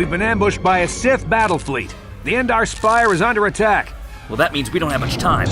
We've been ambushed by a Sith battle fleet. The Endar Spire is under attack. Well, that means we don't have much time.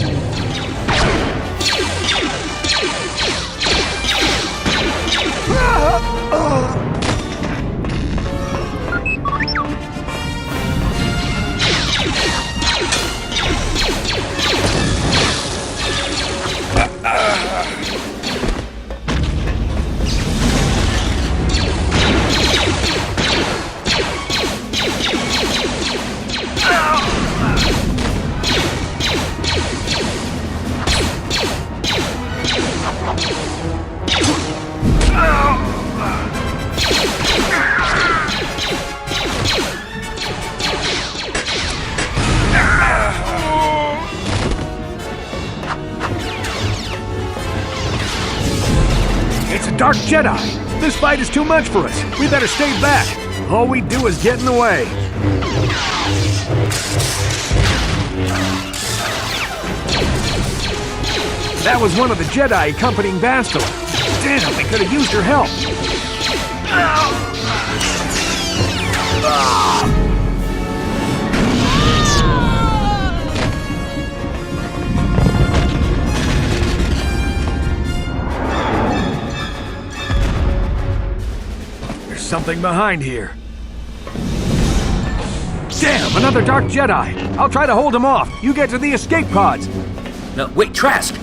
It's a dark Jedi! This fight is too much for us. We better stay back. All we do is get in the way. That was one of the Jedi accompanying Bastila. Damn, we could have used her help. There's something behind here. Damn, another dark Jedi. I'll try to hold him off. You get to the escape pods. No, wait, Trask!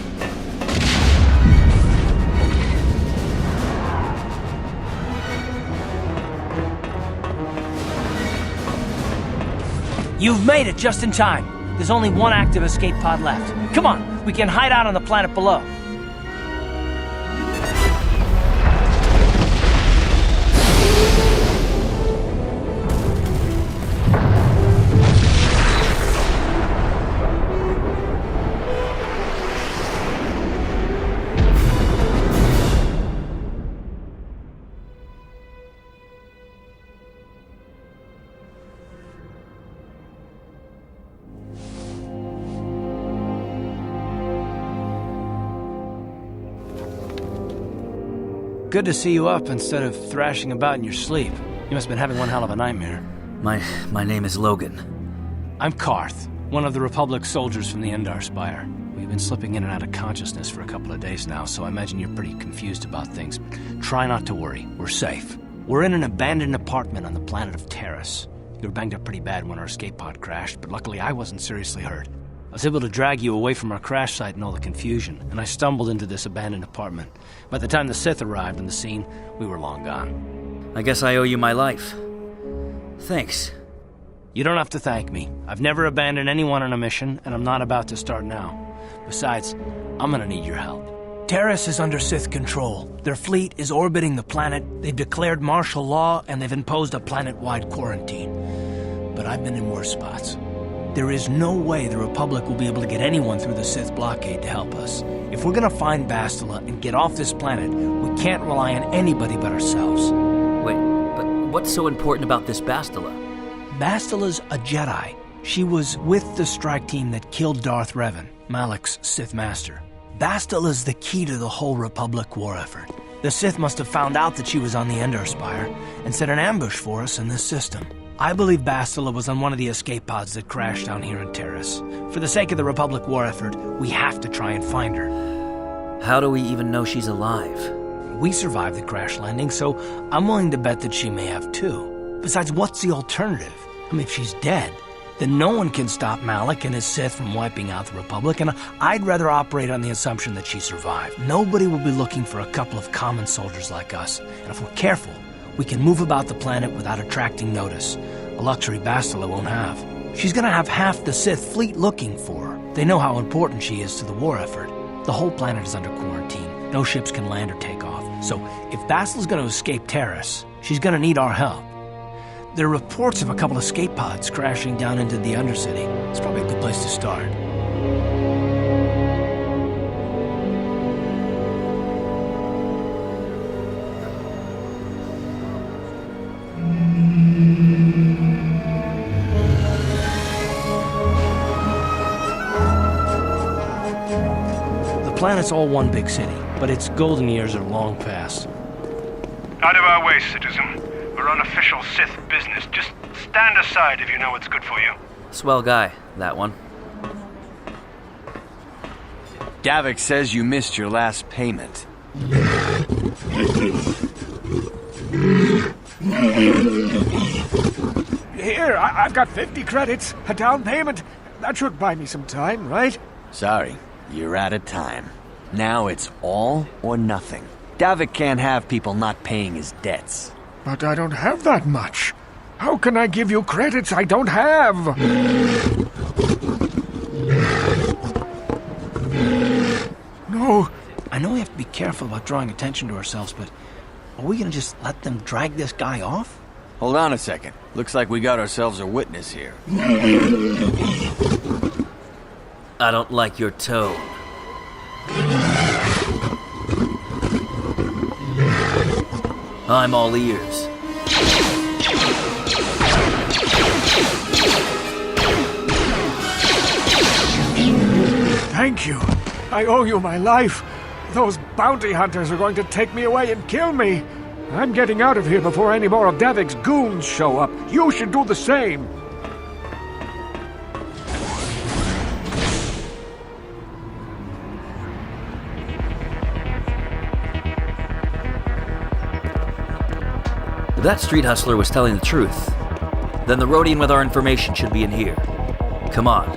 You've made it just in time. There's only one active escape pod left. Come on, we can hide out on the planet below. Good to see you up instead of thrashing about in your sleep. You must have been having one hell of a nightmare. My name is Logan. I'm Karth, one of the Republic soldiers from the Endar Spire. We've been slipping in and out of consciousness for a couple of days now, so I imagine you're pretty confused about things. Try not to worry. We're safe. We're in an abandoned apartment on the planet of Terrace. You were banged up pretty bad when our escape pod crashed, but luckily I wasn't seriously hurt. I was able to drag you away from our crash site and all the confusion, and I stumbled into this abandoned apartment. By the time the Sith arrived on the scene, we were long gone. I guess I owe you my life. Thanks. You don't have to thank me. I've never abandoned anyone on a mission, and I'm not about to start now. Besides, I'm gonna need your help. Terrace is under Sith control. Their fleet is orbiting the planet, they've declared martial law, and they've imposed a planet-wide quarantine. But I've been in worse spots. There is no way the Republic will be able to get anyone through the Sith blockade to help us. If we're gonna find Bastila and get off this planet, we can't rely on anybody but ourselves. Wait, but what's so important about this Bastila? Bastila's a Jedi. She was with the strike team that killed Darth Revan, Malak's Sith master. Bastila's the key to the whole Republic war effort. The Sith must have found out that she was on the Endar Spire and set an ambush for us in this system. I believe Bastila was on one of the escape pods that crashed down here in Terrace. For the sake of the Republic war effort, we have to try and find her. How do we even know she's alive? We survived the crash landing, so I'm willing to bet that she may have too. Besides, what's the alternative? I mean, if she's dead, then no one can stop Malak and his Sith from wiping out the Republic, and I'd rather operate on the assumption that she survived. Nobody will be looking for a couple of common soldiers like us, and if we're careful, we can move about the planet without attracting notice, a luxury Bastila won't have. She's gonna have half the Sith fleet looking for her. They know how important she is to the war effort. The whole planet is under quarantine. No ships can land or take off. So if Bastila's gonna escape Terrace, she's gonna need our help. There are reports of a couple escape pods crashing down into the Undercity. It's probably a good place to start. The planet's all one big city, but its golden years are long past. Out of our way, citizen. We're on official Sith business. Just Stand aside if you know what's good for you. Swell guy, that one. Davik says you missed your last payment. Here, I've got 50 credits, a down payment. That should buy me some time, right? Sorry, you're out of time. Now it's all or nothing. Davik can't have people not paying his debts. But I don't have that much. How can I give you credits I don't have? No. I know we have to be careful about drawing attention to ourselves, but are we gonna just let them drag this guy off? Hold on a second. Looks like we got ourselves a witness here. I don't like your tone. I'm all ears. Thank you. I owe you my life. Those bounty hunters are going to take me away and kill me. I'm getting out of here before any more of Davik's goons show up. You should do the same. If that street hustler was telling the truth, then the Rhodian with our information should be in here. Come on.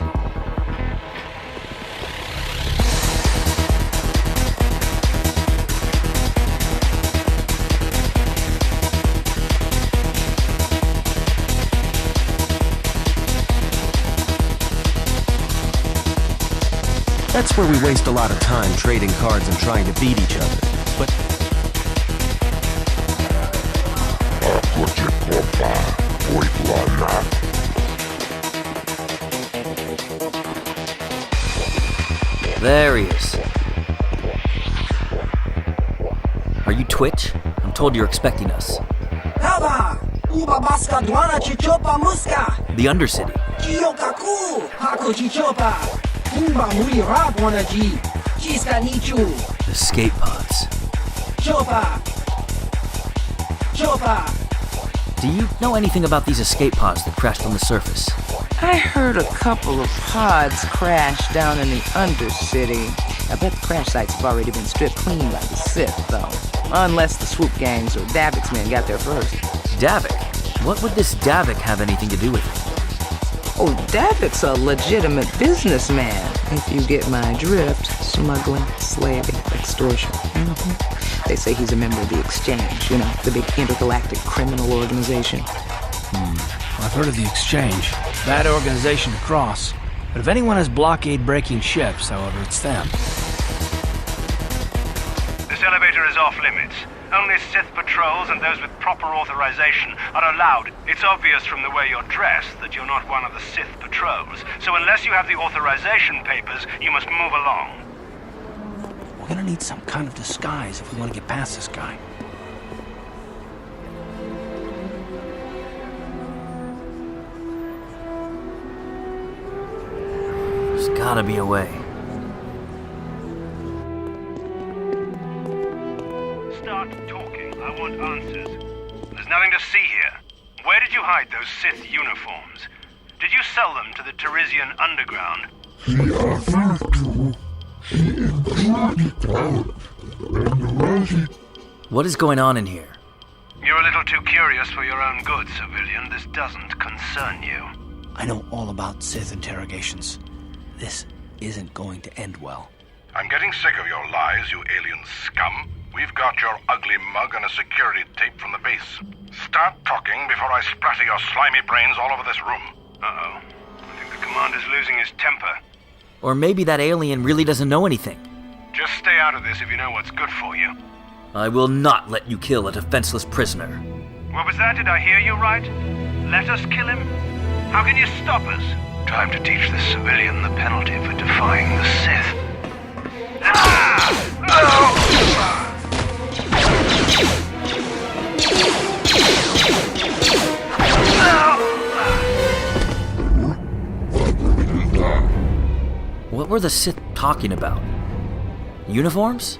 That's where we waste a lot of time trading cards and trying to beat each other. But there he is. Are you Twitch? I'm told you're expecting us. The Undercity. Escape pods. Do you know anything about these escape pods that crashed on the surface? I heard a couple of pods crash down in the Undercity. I bet the crash sites have already been stripped clean by the Sith, though. Unless the swoop gangs or Davik's men got there first. Davik? What would this Davik have anything to do with it? Oh, Davik's a legitimate businessman, if you get my drift. Smuggling, slaving, extortion. They say he's a member of the Exchange, you know, the big intergalactic criminal organization. I've heard of the Exchange. Bad organization to cross. But if anyone has blockade-breaking ships, however, it's them. This elevator is off limits. Only Sith patrols and those with proper authorization are allowed. It's obvious from the way you're dressed that you're not one of the Sith patrols. So unless you have the authorization papers, you must move along. We're gonna need some kind of disguise if we want to get past this guy. There's gotta be a way. Start talking. I want answers. There's nothing to see here. Where did you hide those Sith uniforms? Did you sell them to the Teresian underground? What is going on in here? You're a little too curious for your own good, civilian. This doesn't concern you. I know all about Sith interrogations. This isn't going to end well. I'm getting sick of your lies, you alien scum. We've got your ugly mug and a security tape from the base. Start talking before I splatter your slimy brains all over this room. Uh-oh. I think the commander's losing his temper. Or maybe that alien really doesn't know anything. Just stay out of this if you know what's good for you. I will not let you kill a defenseless prisoner. What was that? Did I hear you right? Let us kill him? How can you stop us? Time to teach this civilian the penalty for defying the Sith. What were the Sith talking about? Uniforms?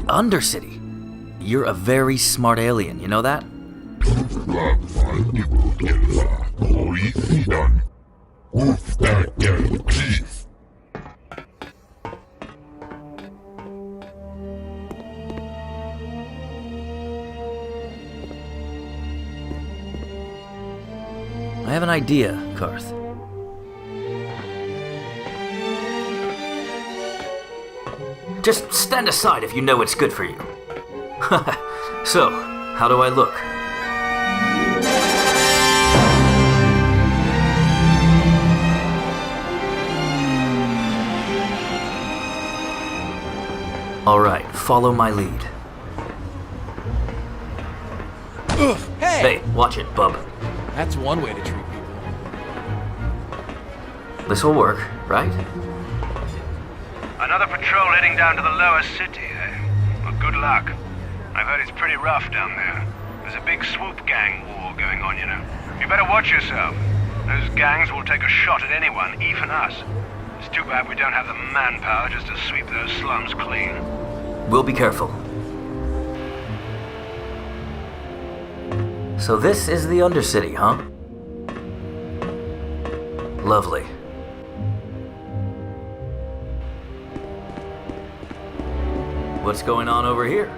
Undercity? You're a very smart alien, you know that? I have an idea, Karth. Just stand aside if you know it's good for you. So, how do I look? Alright, follow my lead. Hey, watch it, bub. That's one way to treat people. This will work, right? Another patrol heading down to the lower city, eh? Well, good luck. I've heard it's pretty rough down there. There's a big swoop gang war going on, you know. You better watch yourself. Those gangs will take a shot at anyone, even us. It's too bad we don't have the manpower just to sweep those slums clean. We'll be careful. So this is the Undercity, huh? Lovely. What's going on over here?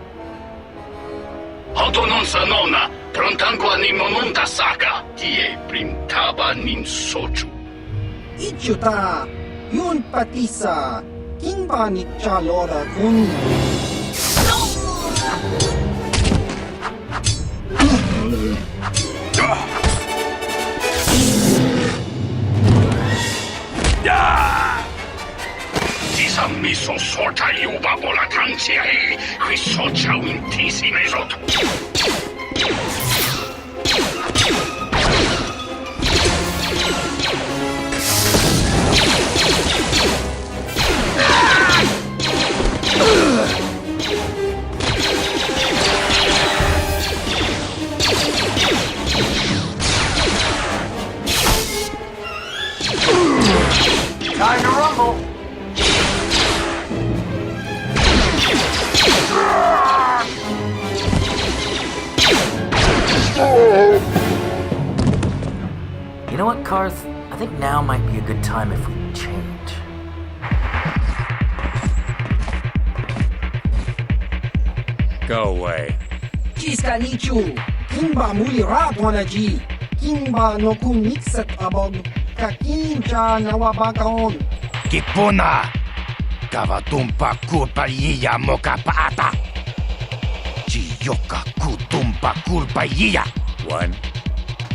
Autononsa nonna, prontanqua nimonunta saga, die printaba nin sochu. Ichuta, yun patisa, kimba ni chalora kun. Tisam miso sorta yuba bola tantia e qui socia intissime sotto. Time to rumble. You know what, Karth? I think now might be a good time if we change. Go away. Chiska nichu, kimba muli rapwanaji, kimba no kun mixet abog, kakincha nawabakaon. Kipuna! Kavatumpa kulpa yiya moka paata! Chiyoka kutumpa kulpa yiya! One.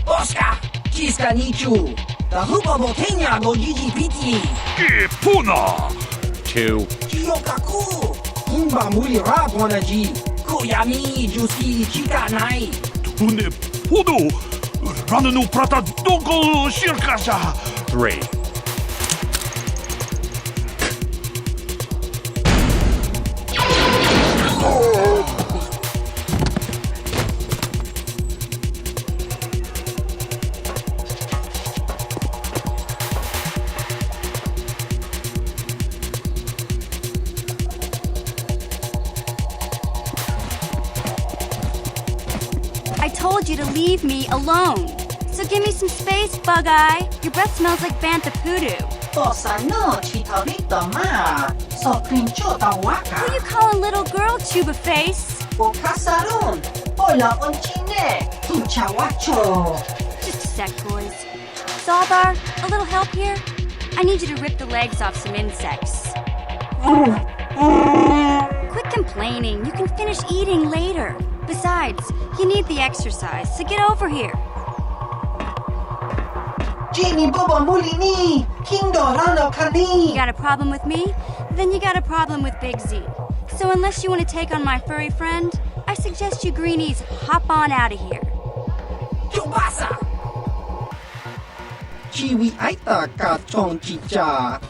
Oscar! Chiska nichu, tahupa botenya go gigipiti. Kipuna! Two. Chiyoka ku, kimba muli rapwanaji, kuyami jusi chika nai. Tune pudu, ranunu prata doko shirkasha. Three. I told you to leave me alone. So give me some space, Bug-Eye. Your breath smells like bantha poodoo. Bossa no chitarito ma, so pinchota waka. Who you calling little girl, Tuba Face? O casarón, hola onchine, tu chawacho. Just a sec, boys. Saldar, a little help here? I need you to rip the legs off some insects. Quit complaining. You can finish eating later. Besides, you need the exercise, so get over here. Genie Bobo Mulini, Kindo Rano Kani. You got a problem with me? Then you got a problem with Big Z. So unless you want to take on my furry friend, I suggest you greenies hop on out of here. Chubasa! Chiwi Aita Ka Chong Chicha.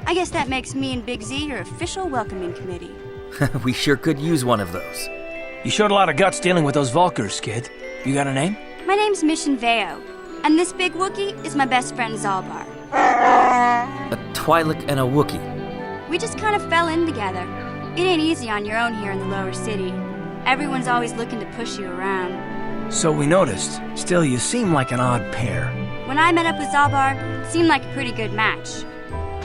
I guess that makes me and Big Z your official welcoming committee. We sure could use one of those. You showed a lot of guts dealing with those Vulkars, kid. You got a name? My name's Mission Veo, and this big Wookiee is my best friend Zalbar. A Twi'lek and a Wookiee. We just kind of fell in together. It ain't easy on your own here in the lower city. Everyone's always looking to push you around. So we noticed. Still, you seem like an odd pair. When I met up with Zalbar, it seemed like a pretty good match.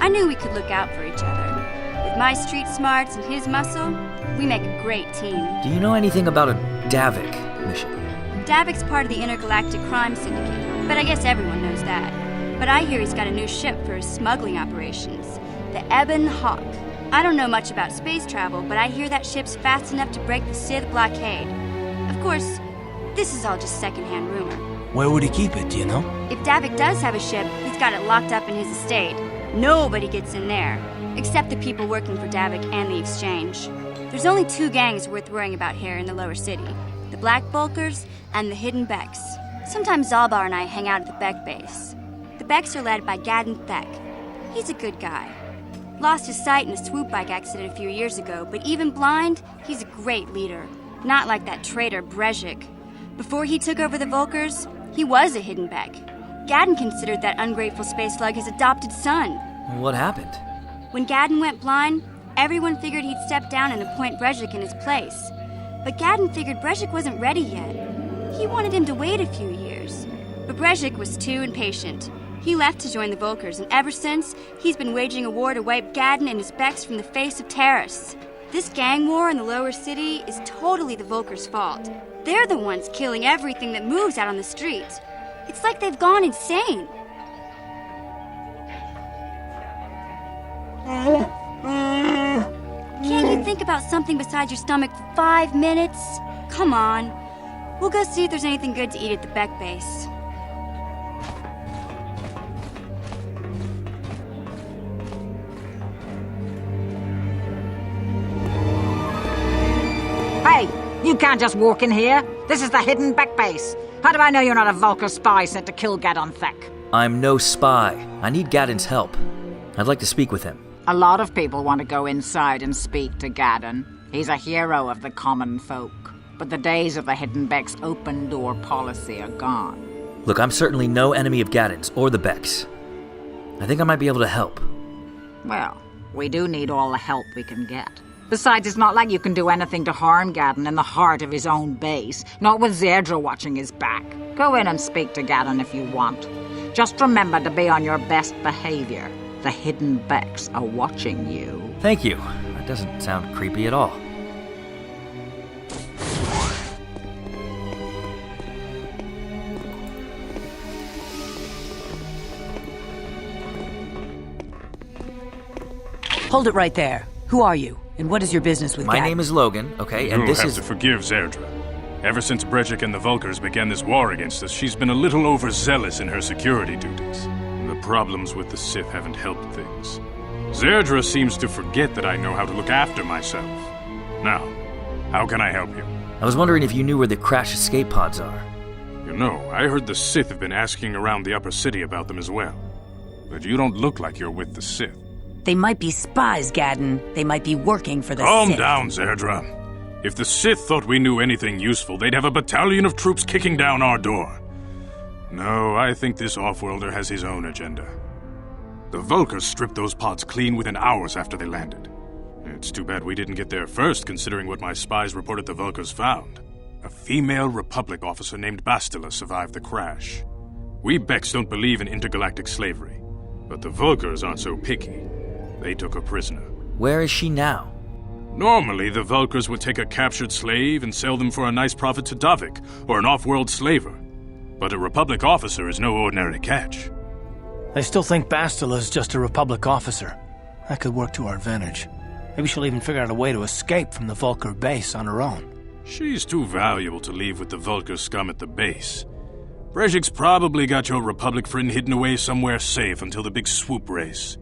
I knew we could look out for each other. With my street smarts and his muscle, we make a great team. Do you know anything about a Davik mission? Davik's part of the intergalactic crime syndicate, but I guess everyone knows that. But I hear he's got a new ship for his smuggling operations, the Ebon Hawk. I don't know much about space travel, but I hear that ship's fast enough to break the Sith blockade. Of course, this is all just secondhand rumor. Where would he keep it, do you know? If Davik does have a ship, he's got it locked up in his estate. Nobody gets in there, except the people working for Davik and the Exchange. There's only 2 gangs worth worrying about here in the lower city, the Black Bulkers and the Hidden Becks. Sometimes Zalbar and I hang out at the Beck base. The Becks are led by Gadden Thek. He's a good guy. Lost his sight in a swoop bike accident a few years ago, but even blind, he's a great leader. Not like that traitor Brejik. Before he took over the Volkers, he was a Hidden Beck. Gadden considered that ungrateful space slug his adopted son. What happened? When Gadden went blind, everyone figured he'd step down and appoint Brejik in his place. But Gadden figured Brejik wasn't ready yet. He wanted him to wait a few years. But Brejik was too impatient. He left to join the Volkers, and ever since, he's been waging a war to wipe Gadden and his Becks from the face of Terrace. This gang war in the lower city is totally the Volkers' fault. They're the ones killing everything that moves out on the streets. It's like they've gone insane. Can't you think about something besides your stomach for 5 minutes? Come on. We'll go see if there's anything good to eat at the Beck base. Hey, you can't just walk in here. This is the Hidden Beck base. How do I know you're not a Vulcan spy sent to kill Gadden Thek? I'm no spy. I need Gadden's help. I'd like to speak with him. A lot of people want to go inside and speak to Gadden. He's a hero of the common folk. But the days of the Hidden Beck's open door policy are gone. Look, I'm certainly no enemy of Gadden's or the Becks. I think I might be able to help. Well, we do need all the help we can get. Besides, it's not like you can do anything to harm Gadden in the heart of his own base, not with Zerdra watching his back. Go in and speak to Gadden if you want. Just remember to be on your best behavior. The Hidden Becks are watching you. Thank you. That doesn't sound creepy at all. Hold it right there. Who are you? And what is your business with My Gadden? name is Logan, okay, and You'll this have is... to forgive Zerdra. Ever since Brejik and the Vulkers began this war against us, she's been a little overzealous in her security duties. The problems with the Sith haven't helped things. Zerdra seems to forget that I know how to look after myself. Now, how can I help you? I was wondering if you knew where the crash escape pods are. You know, I heard the Sith have been asking around the upper city about them as well. But you don't look like you're with the Sith. They might be spies, Gadden. They might be working for the Calm Sith. down, Zerdra. If the Sith thought we knew anything useful, they'd have a battalion of troops kicking down our door. No, I think this off-worlder has his own agenda. The Vulkers stripped those pods clean within hours after they landed. It's too bad we didn't get there first, considering what my spies reported the Vulkers found. A female Republic officer named Bastila survived the crash. We Becks don't believe in intergalactic slavery, but the Vulkers aren't so picky. They took her prisoner. Where is she now? Normally, the Vulkers would take a captured slave and sell them for a nice profit to Davik, or an off-world slaver. But a Republic officer is no ordinary catch. I still think Bastila's just a Republic officer. That could work to our advantage. Maybe she'll even figure out a way to escape from the Vulker base on her own. She's too valuable to leave with the Vulker scum at the base. Brejik's probably got your Republic friend hidden away somewhere safe until the big swoop race.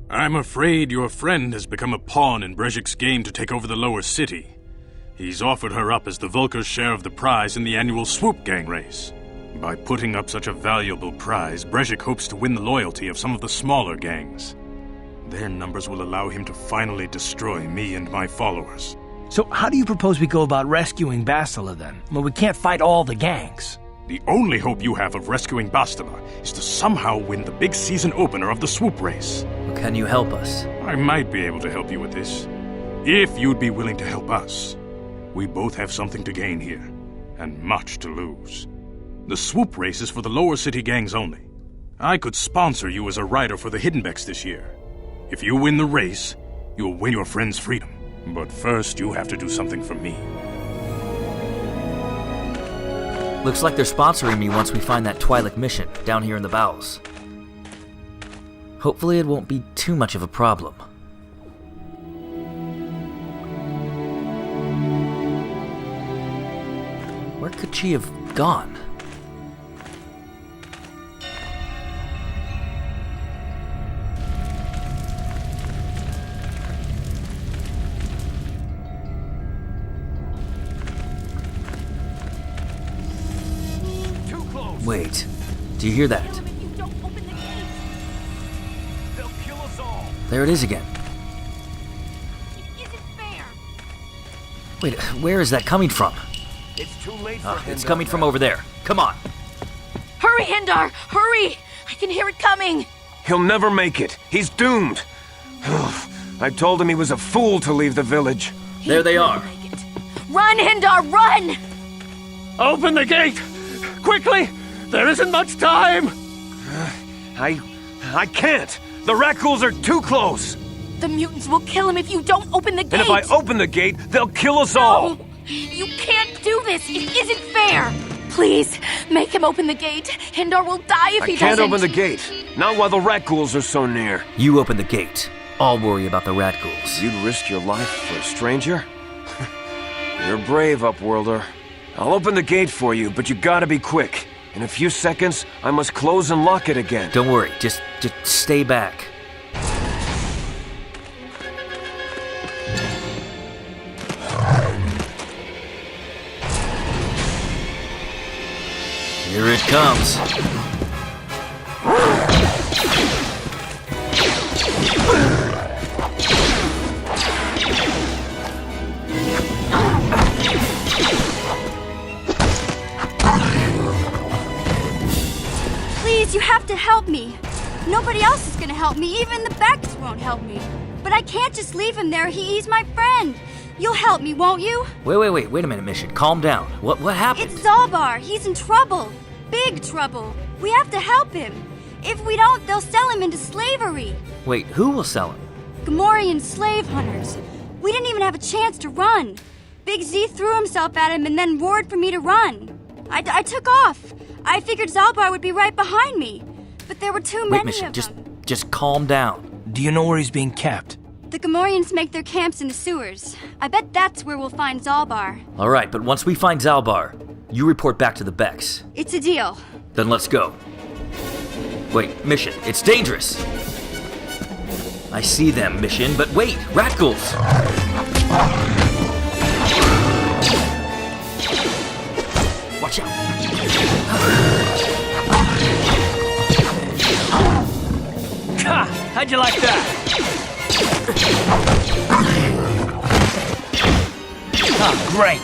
I'm afraid your friend has become a pawn in Brejik's game to take over the lower city. He's offered her up as the Vulker's share of the prize in the annual swoop gang race. By putting up such a valuable prize, Brejik hopes to win the loyalty of some of the smaller gangs. Their numbers will allow him to finally destroy me and my followers. So how do you propose we go about rescuing Bastila then? Well, we can't fight all the gangs. The only hope you have of rescuing Bastila is to somehow win the big season opener of the swoop race. Can you help us? I might be able to help you with this. If you'd be willing to help us. We both have something to gain here, and much to lose. The swoop race is for the lower city gangs only. I could sponsor you as a rider for the Hiddenbecks this year. If you win the race, you'll win your friend's freedom. But first, you have to do something for me. Looks like they're sponsoring me once we find that Twi'lek mission down here in the bowels. Hopefully it won't be too much of a problem. Where could she have gone? Wait, do you hear that? There it is again. Wait, where is that coming from? It's too late for him. It's coming from over there. Come on. Hurry, Hindar! Hurry! I can hear it coming! He'll never make it. He's doomed. I told him he was a fool to leave the village. There they are. Run, Hindar, run! Open the gate! Quickly! There isn't much time! I can't! The Rakghouls are too close! The mutants will kill him if you don't open the gate! And if I open the gate, they'll kill us all! You can't do this! It isn't fair! Please, make him open the gate. Hindar will die if he doesn't. I can't open the gate. Not while the Rakghouls are so near. You open the gate. I'll worry about the Rakghouls. You'd risk your life for a stranger? You're brave, Upworlder. I'll open the gate for you, but you gotta be quick. In a few seconds, I must close and lock it again. Don't worry, just stay back. Here it comes. Please, you have to help me. Nobody else is gonna help me. Even the Becks won't help me. But I can't just leave him there. He's my friend. You'll help me, won't you? Wait a minute, Mission. Calm down. What happened? It's Zalbar. He's in trouble. Big trouble. We have to help him. If we don't, they'll sell him into slavery. Wait, who will sell him? Gamorrean slave hunters. We didn't even have a chance to run. Big Z threw himself at him and then roared for me to run. I took off. I figured Zalbar would be right behind me. But there were too many Mission, of them. just calm down. Do you know where he's being kept? The Gamorreans make their camps in the sewers. I bet that's where we'll find Zalbar. All right, but once we find Zalbar, you report back to the Becks. It's a deal. Then let's go. Wait, Mission, it's dangerous. I see them, Mission, but wait, Rakghouls! Watch out. How'd you like that? Oh, great.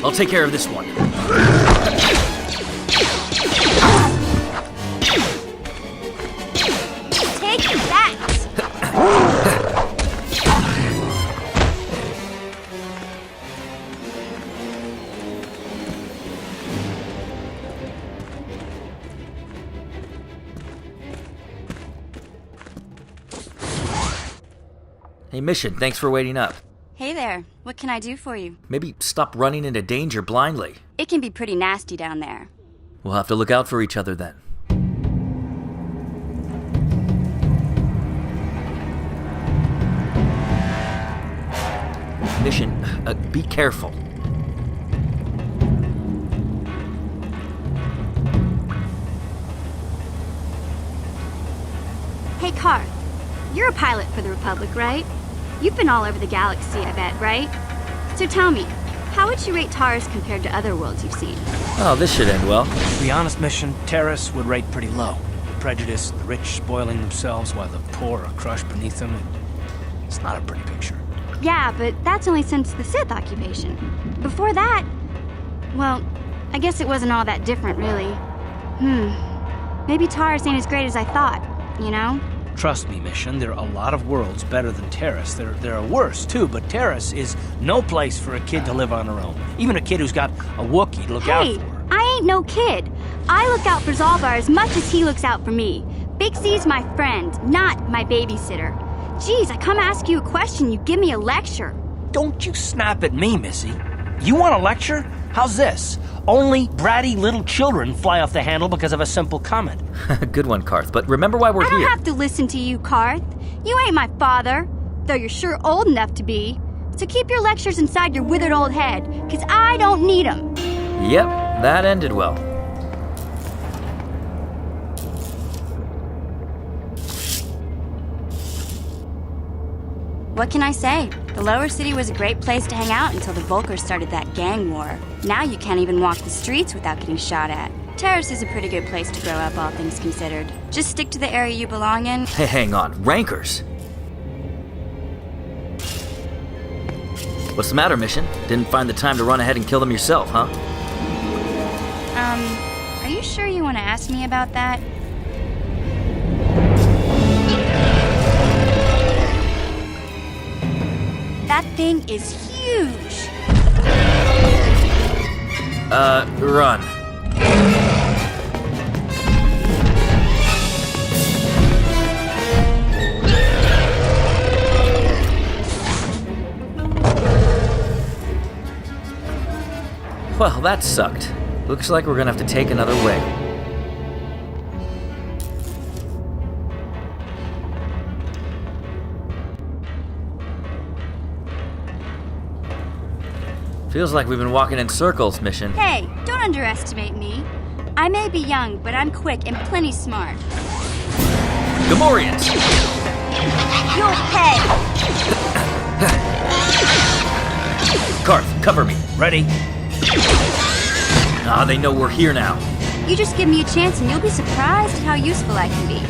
I'll take care of this one. Take that! Hey, Mission, thanks for waiting up. Hey there. What can I do for you? Maybe stop running into danger blindly. It can be pretty nasty down there. We'll have to look out for each other then. Mission, be careful. Hey, Car. You're a pilot for the Republic, right? You've been all over the galaxy, I bet, right? So tell me, how would you rate Taurus compared to other worlds you've seen? Oh, this should end well. To be honest, Mission, Terrace would rate pretty low. The prejudice, the rich spoiling themselves while the poor are crushed beneath them. It's not a pretty picture. Yeah, but that's only since the Sith occupation. Before that, well, I guess it wasn't all that different, really. Maybe Taurus ain't as great as I thought, you know? Trust me, Mission, there are a lot of worlds better than Taurus. There are worse, too, but Taurus is no place for a kid to live on her own. Even a kid who's got a Wookiee to look out for. I ain't no kid. I look out for Zalbar as much as he looks out for me. Big Z's my friend, not my babysitter. Geez, I come ask you a question, you give me a lecture. Don't you snap at me, Missy. You want a lecture? How's this? Only bratty little children fly off the handle because of a simple comment. Good one, Karth, but remember why we're here. I don't have to listen to you, Karth. You ain't my father, though you're sure old enough to be. So keep your lectures inside your withered old head, because I don't need them. Yep, that ended well. What can I say? The lower city was a great place to hang out until the Vulkars started that gang war. Now you can't even walk the streets without getting shot at. Taurus is a pretty good place to grow up, all things considered. Just stick to the area you belong in. Hey, hang on. Rankers? What's the matter, Mission? Didn't find the time to run ahead and kill them yourself, huh? Are you sure you want to ask me about that? That thing is huge! Run. Well, that sucked. Looks like we're gonna have to take another way. Feels like we've been walking in circles, Mission. Hey, don't underestimate me. I may be young, but I'm quick and plenty smart. Gamorreans! You'll pay! Karth, cover me. Ready? Ah, they know we're here now. You just give me a chance and you'll be surprised at how useful I can be.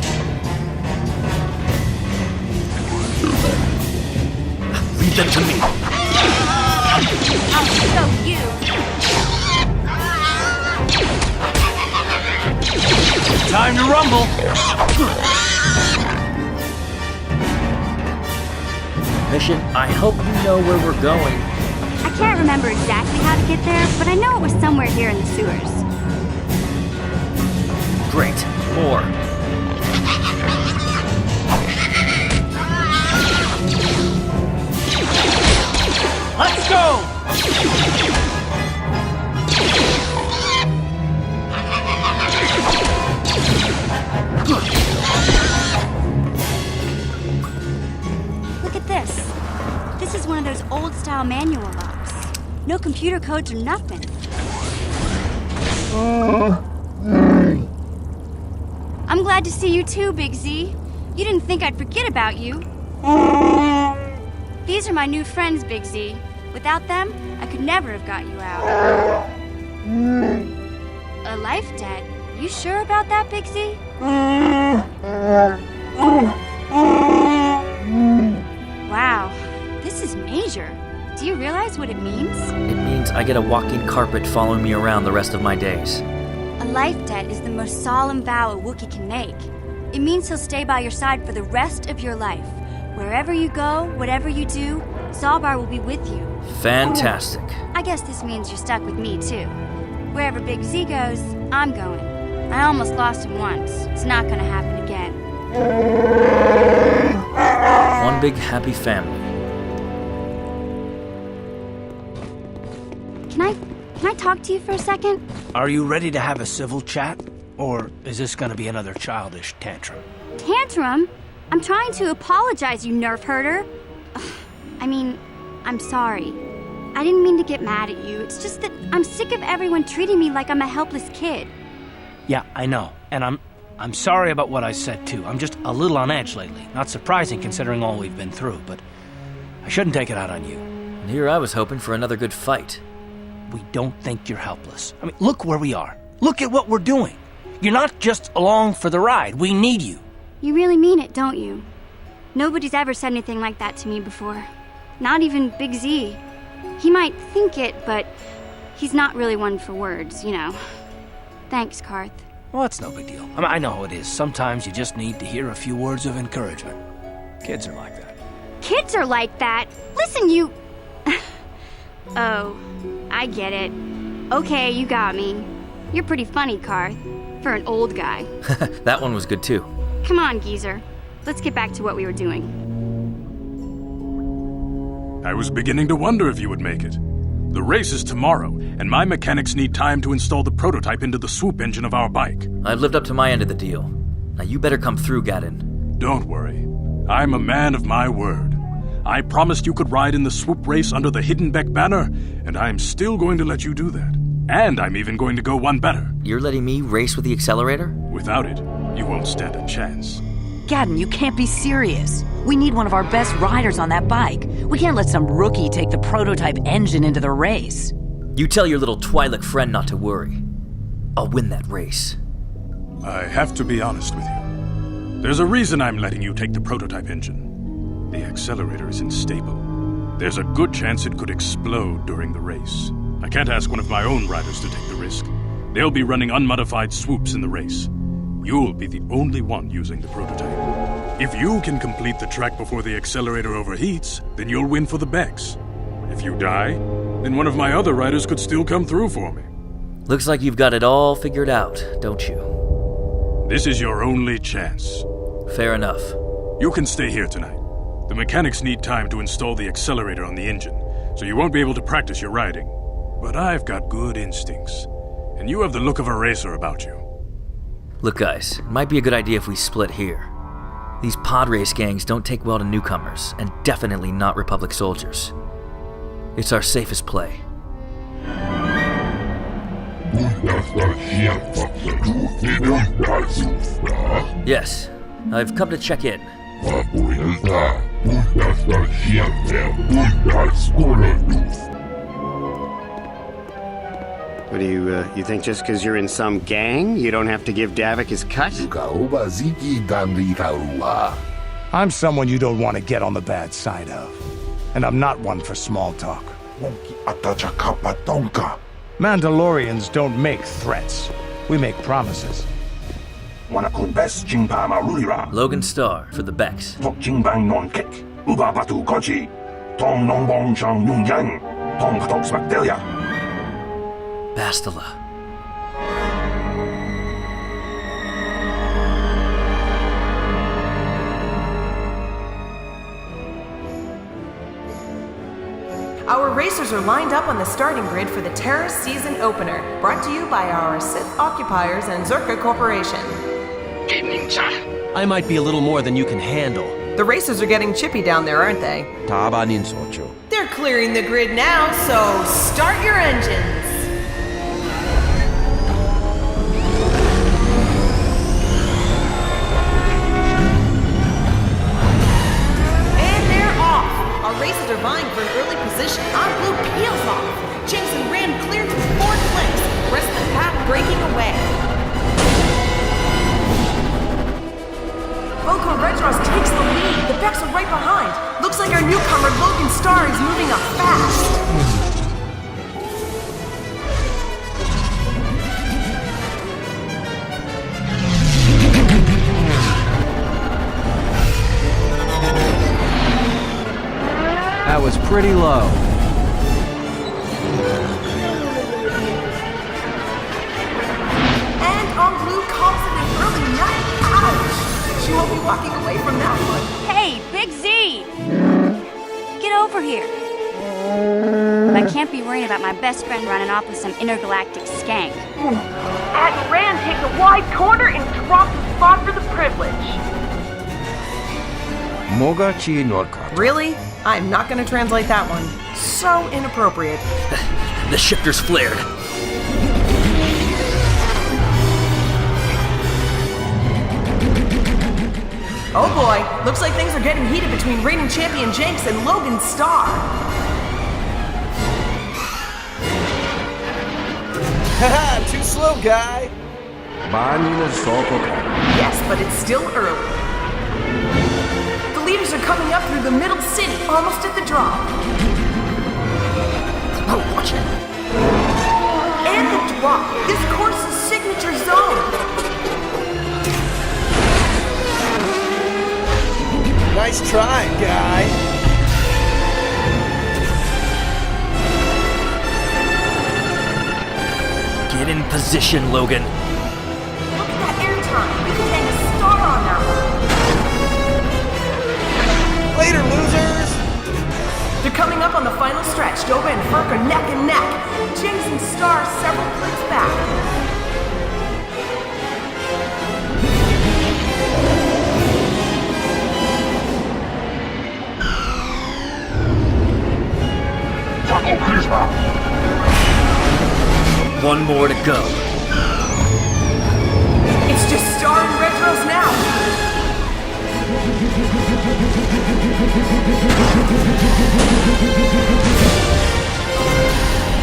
Leave them to me. I'll show you. Time to rumble. Mission, I hope you know where we're going. I can't remember exactly how to get there, but I know it was somewhere here in the sewers. Great. More. Let's go! Look at this. This is one of those old-style manual locks. No computer codes or nothing. I'm glad to see you too, Big Z. You didn't think I'd forget about you. These are my new friends, Big Z. Without them, I could never have got you out. A life debt? You sure about that, Big Z? Wow, this is major. Do you realize what it means? It means I get a walking carpet following me around the rest of my days. A life debt is the most solemn vow a Wookiee can make. It means he'll stay by your side for the rest of your life. Wherever you go, whatever you do, Zalbar will be with you. Fantastic. I guess this means you're stuck with me, too. Wherever Big Z goes, I'm going. I almost lost him once. It's not gonna happen again. One big happy family. Can I talk to you for a second? Are you ready to have a civil chat? Or is this gonna be another childish tantrum? Tantrum? I'm trying to apologize, you nerf herder. I mean, I'm sorry. I didn't mean to get mad at you. It's just that I'm sick of everyone treating me like I'm a helpless kid. Yeah, I know. And I'm sorry about what I said, too. I'm just a little on edge lately. Not surprising considering all we've been through, but I shouldn't take it out on you. And here I was hoping for another good fight. We don't think you're helpless. I mean, look where we are. Look at what we're doing. You're not just along for the ride. We need you. You really mean it, don't you? Nobody's ever said anything like that to me before. Not even Big Z. He might think it, but he's not really one for words, you know. Thanks, Karth. Well, that's no big deal. I mean, I know how it is. Sometimes you just need to hear a few words of encouragement. Kids are like that. Kids are like that? Listen, you... Oh, I get it. Okay, you got me. You're pretty funny, Karth, for an old guy. That one was good too. Come on, geezer. Let's get back to what we were doing. I was beginning to wonder if you would make it. The race is tomorrow, and my mechanics need time to install the prototype into the swoop engine of our bike. I've lived up to my end of the deal. Now you better come through, Gadon. Don't worry. I'm a man of my word. I promised you could ride in the swoop race under the Hidden Beck banner, and I'm still going to let you do that. And I'm even going to go one better. You're letting me race with the accelerator? Without it, you won't stand a chance. Gadon, you can't be serious. We need one of our best riders on that bike. We can't let some rookie take the prototype engine into the race. You tell your little Twi'lek friend not to worry. I'll win that race. I have to be honest with you. There's a reason I'm letting you take the prototype engine. The accelerator is unstable. There's a good chance it could explode during the race. I can't ask one of my own riders to take the risk. They'll be running unmodified swoops in the race. You'll be the only one using the prototype. If you can complete the track before the accelerator overheats, then you'll win for the Becks. If you die, then one of my other riders could still come through for me. Looks like you've got it all figured out, don't you? This is your only chance. Fair enough. You can stay here tonight. The mechanics need time to install the accelerator on the engine, so you won't be able to practice your riding. But I've got good instincts, and you have the look of a racer about you. Look, guys, it might be a good idea if we split here. These pod race gangs don't take well to newcomers, and definitely not Republic soldiers. It's our safest play. Yes, I've come to check in. What do you think just because you're in some gang, you don't have to give Davik his cut? I'm someone you don't want to get on the bad side of. And I'm not one for small talk. Mandalorians don't make threats. We make promises. Logan Starr for the Becks. Bastila. Our racers are lined up on the starting grid for the Terrace season opener, brought to you by our Sith occupiers and Zerka Corporation. I might be a little more than you can handle. The racers are getting chippy down there, aren't they? They're clearing the grid now, so start your engines. Our races are vying for an early position. On Blue peels off. Jinx and Ram clear to 4th place. Rest of the pack breaking away. Volko Redros takes the lead. The Becks are right behind. Looks like our newcomer Logan Starr is moving up fast. That was pretty low. And on Blue calls it an early night. Ouch! She won't be walking away from that one. Hey, Big Z! Get over here. I can't be worrying about my best friend running off with some intergalactic skank. Admiral Rand takes a wide corner and drops a spot for the privilege. Really? I'm not going to translate that one. So inappropriate. The shifter's flared. Oh boy, looks like things are getting heated between reigning champion Jinx and Logan Starr. Haha, too slow, guy. Yes, but it's still early. The leaders coming up through the middle city, almost at the drop. Oh, watch it. And the drop. This course's signature zone. Nice try, guy. Get in position, Logan. Look at that airtime. We could hang a Starr on that one. Later, losers! They're coming up on the final stretch. Dova and Ferk are neck and neck. Jinx and Starr several clicks back. One more to go. It's just Starr and Retros now.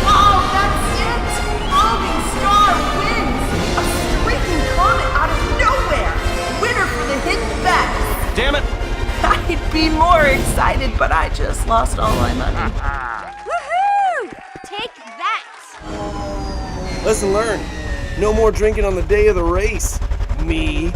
Oh, that's it! Logan Starr wins! A streaking comet out of nowhere! Winner for the hidden bets! Damn it! I'd be more excited, but I just lost all my money. Woohoo! Take that! Lesson learned. No more drinking on the day of the race. Me.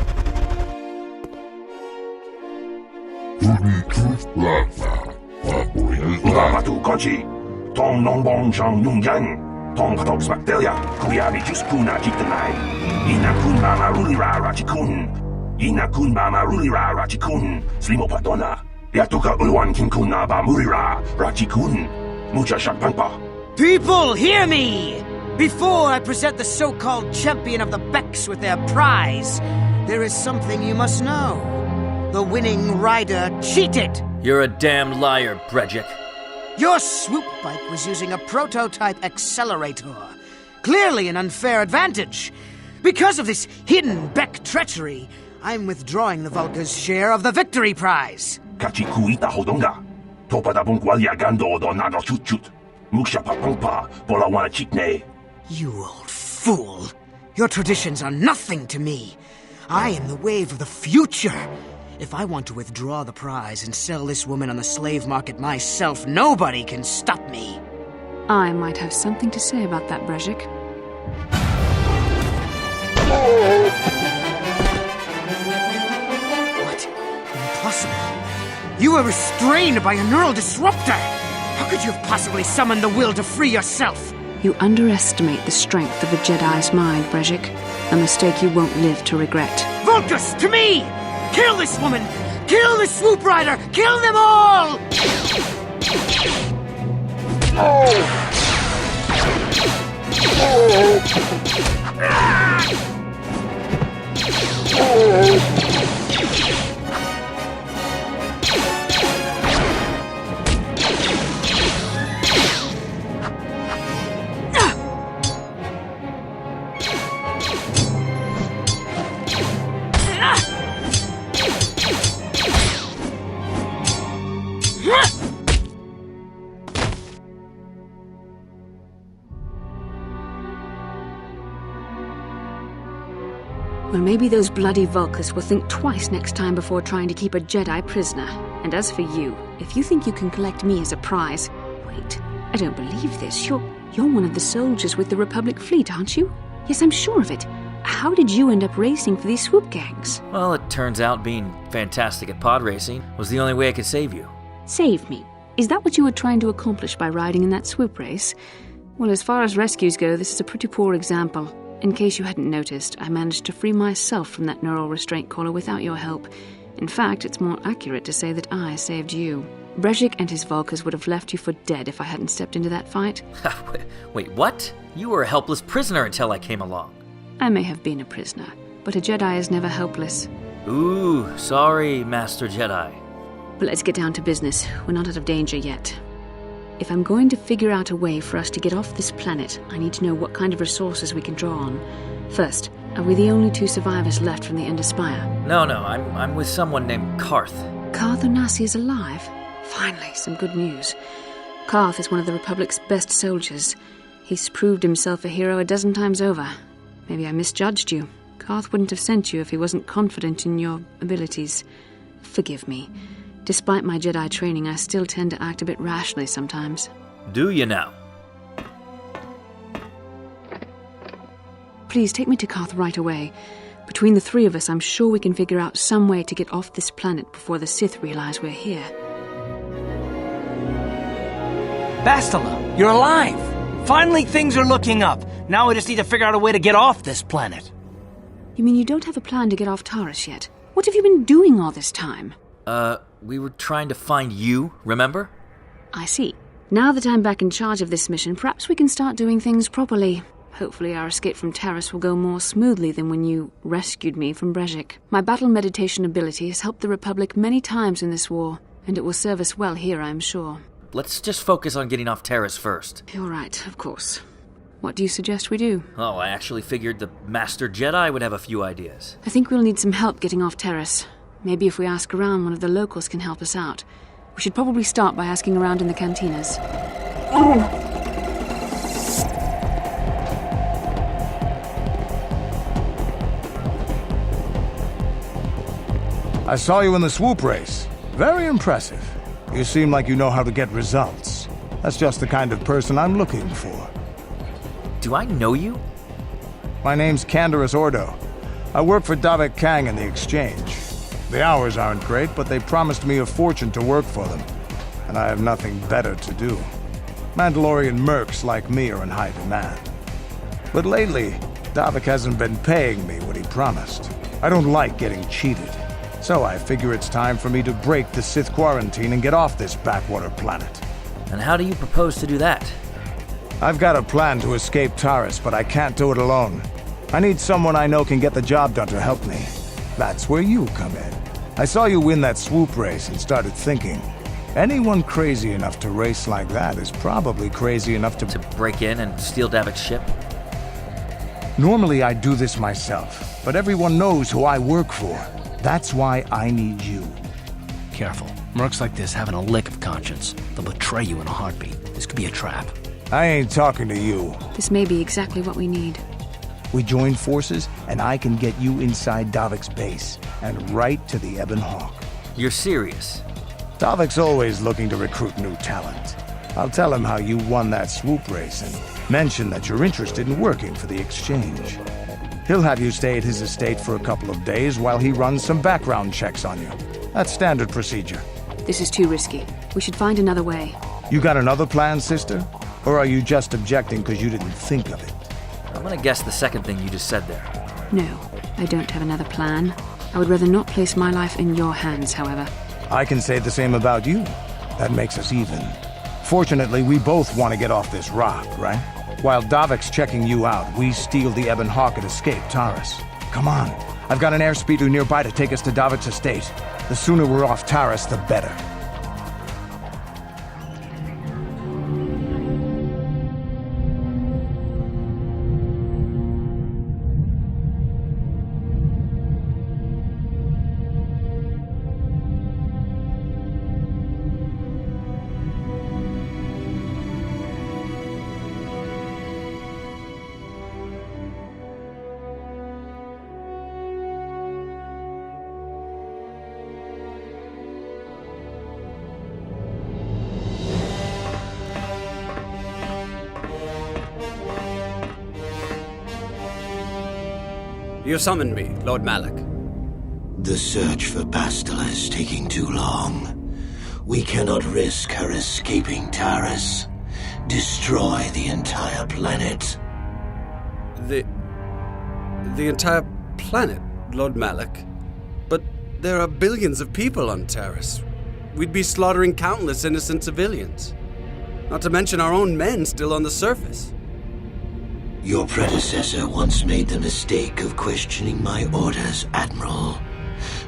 People, hear me! Before I present the so-called champion of the Becks with their prize, there is something you must know. The winning rider cheated! You're a damn liar, Brejik. Your swoop bike was using a prototype accelerator. Clearly an unfair advantage. Because of this hidden Beck treachery, I'm withdrawing the Vulca's share of the victory prize. You old fool! Your traditions are nothing to me. I am the wave of the future. If I want to withdraw the prize and sell this woman on the slave market myself, nobody can stop me. I might have something to say about that, Brejik. What? Impossible. You were restrained by a neural disruptor. How could you have possibly summoned the will to free yourself? You underestimate the strength of a Jedi's mind, Brejik. A mistake you won't live to regret. Vulcus, to me! Kill this woman! Kill the swoop rider! Kill them all! Well, maybe those bloody Vulcans will think twice next time before trying to keep a Jedi prisoner. And as for you, if you think you can collect me as a prize... Wait, I don't believe this. You're one of the soldiers with the Republic fleet, aren't you? Yes, I'm sure of it. How did you end up racing for these swoop gangs? Well, it turns out being fantastic at pod racing was the only way I could save you. Save me? Is that what you were trying to accomplish by riding in that swoop race? Well, as far as rescues go, this is a pretty poor example. In case you hadn't noticed, I managed to free myself from that neural restraint collar without your help. In fact, it's more accurate to say that I saved you. Brejik and his Vulcans would have left you for dead if I hadn't stepped into that fight. Wait, what? You were a helpless prisoner until I came along. I may have been a prisoner, but a Jedi is never helpless. Ooh, sorry, Master Jedi. But let's get down to business. We're not out of danger yet. If I'm going to figure out a way for us to get off this planet, I need to know what kind of resources we can draw on. First, are we the only two survivors left from the Ender Spire? No, I'm with someone named Karth. Karth Onasi is alive? Finally, some good news. Karth is one of the Republic's best soldiers. He's proved himself a hero a dozen times over. Maybe I misjudged you. Karth wouldn't have sent you if he wasn't confident in your abilities. Forgive me. Despite my Jedi training, I still tend to act a bit rashly sometimes. Do you now? Please take me to Koth right away. Between the three of us, I'm sure we can figure out some way to get off this planet before the Sith realize we're here. Bastila, you're alive! Finally, things are looking up. Now we just need to figure out a way to get off this planet. You mean you don't have a plan to get off Taris yet? What have you been doing all this time? We were trying to find you, remember? I see. Now that I'm back in charge of this mission, perhaps we can start doing things properly. Hopefully our escape from Taris will go more smoothly than when you rescued me from Brejik. My battle meditation ability has helped the Republic many times in this war, and it will serve us well here, I'm sure. Let's just focus on getting off Taris first. You're right, of course. What do you suggest we do? Oh, I actually figured the Master Jedi would have a few ideas. I think we'll need some help getting off Taris. Maybe if we ask around, one of the locals can help us out. We should probably start by asking around in the cantinas. I saw you in the swoop race. Very impressive. You seem like you know how to get results. That's just the kind of person I'm looking for. Do I know you? My name's Canderous Ordo. I work for Davik Kang in the Exchange. The hours aren't great, but they promised me a fortune to work for them, and I have nothing better to do. Mandalorian mercs like me are in high demand. But lately, Davik hasn't been paying me what he promised. I don't like getting cheated, so I figure it's time for me to break the Sith quarantine and get off this backwater planet. And how do you propose to do that? I've got a plan to escape Taris, but I can't do it alone. I need someone I know can get the job done to help me. That's where you come in. I saw you win that swoop race and started thinking, anyone crazy enough to race like that is probably crazy enough to break in and steal Davik's ship? Normally I'd do this myself, but everyone knows who I work for. That's why I need you. Careful. Mercs like this haven't a lick of conscience. They'll betray you in a heartbeat. This could be a trap. I ain't talking to you. This may be exactly what we need. We join forces, and I can get you inside Davik's base, and right to the Ebon Hawk. You're serious? Davik's always looking to recruit new talent. I'll tell him how you won that swoop race, and mention that you're interested in working for the Exchange. He'll have you stay at his estate for a couple of days while he runs some background checks on you. That's standard procedure. This is too risky. We should find another way. You got another plan, sister? Or are you just objecting because you didn't think of it? I'm gonna guess the second thing you just said there. No, I don't have another plan. I would rather not place my life in your hands, however. I can say the same about you. That makes us even. Fortunately, we both want to get off this rock, right? While Davik's checking you out, we steal the Ebon Hawk and escape Taris. Come on. I've got an airspeeder nearby to take us to Davik's estate. The sooner we're off Taris, the better. You summoned me, Lord Malak. The search for Bastila is taking too long. We cannot risk her escaping Taris. Destroy the entire planet. The entire planet, Lord Malak? But there are billions of people on Taris. We'd be slaughtering countless innocent civilians. Not to mention our own men still on the surface. Your predecessor once made the mistake of questioning my orders, Admiral.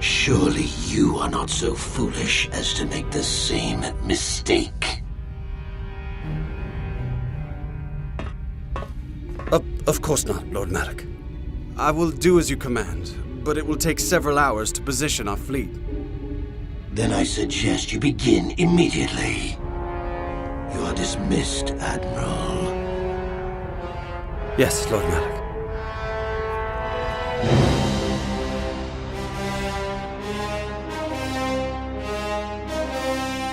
Surely you are not so foolish as to make the same mistake. Of course not, Lord Malak. I will do as you command, but it will take several hours to position our fleet. Then I suggest you begin immediately. You are dismissed, Admiral. Yes, Lord Malak.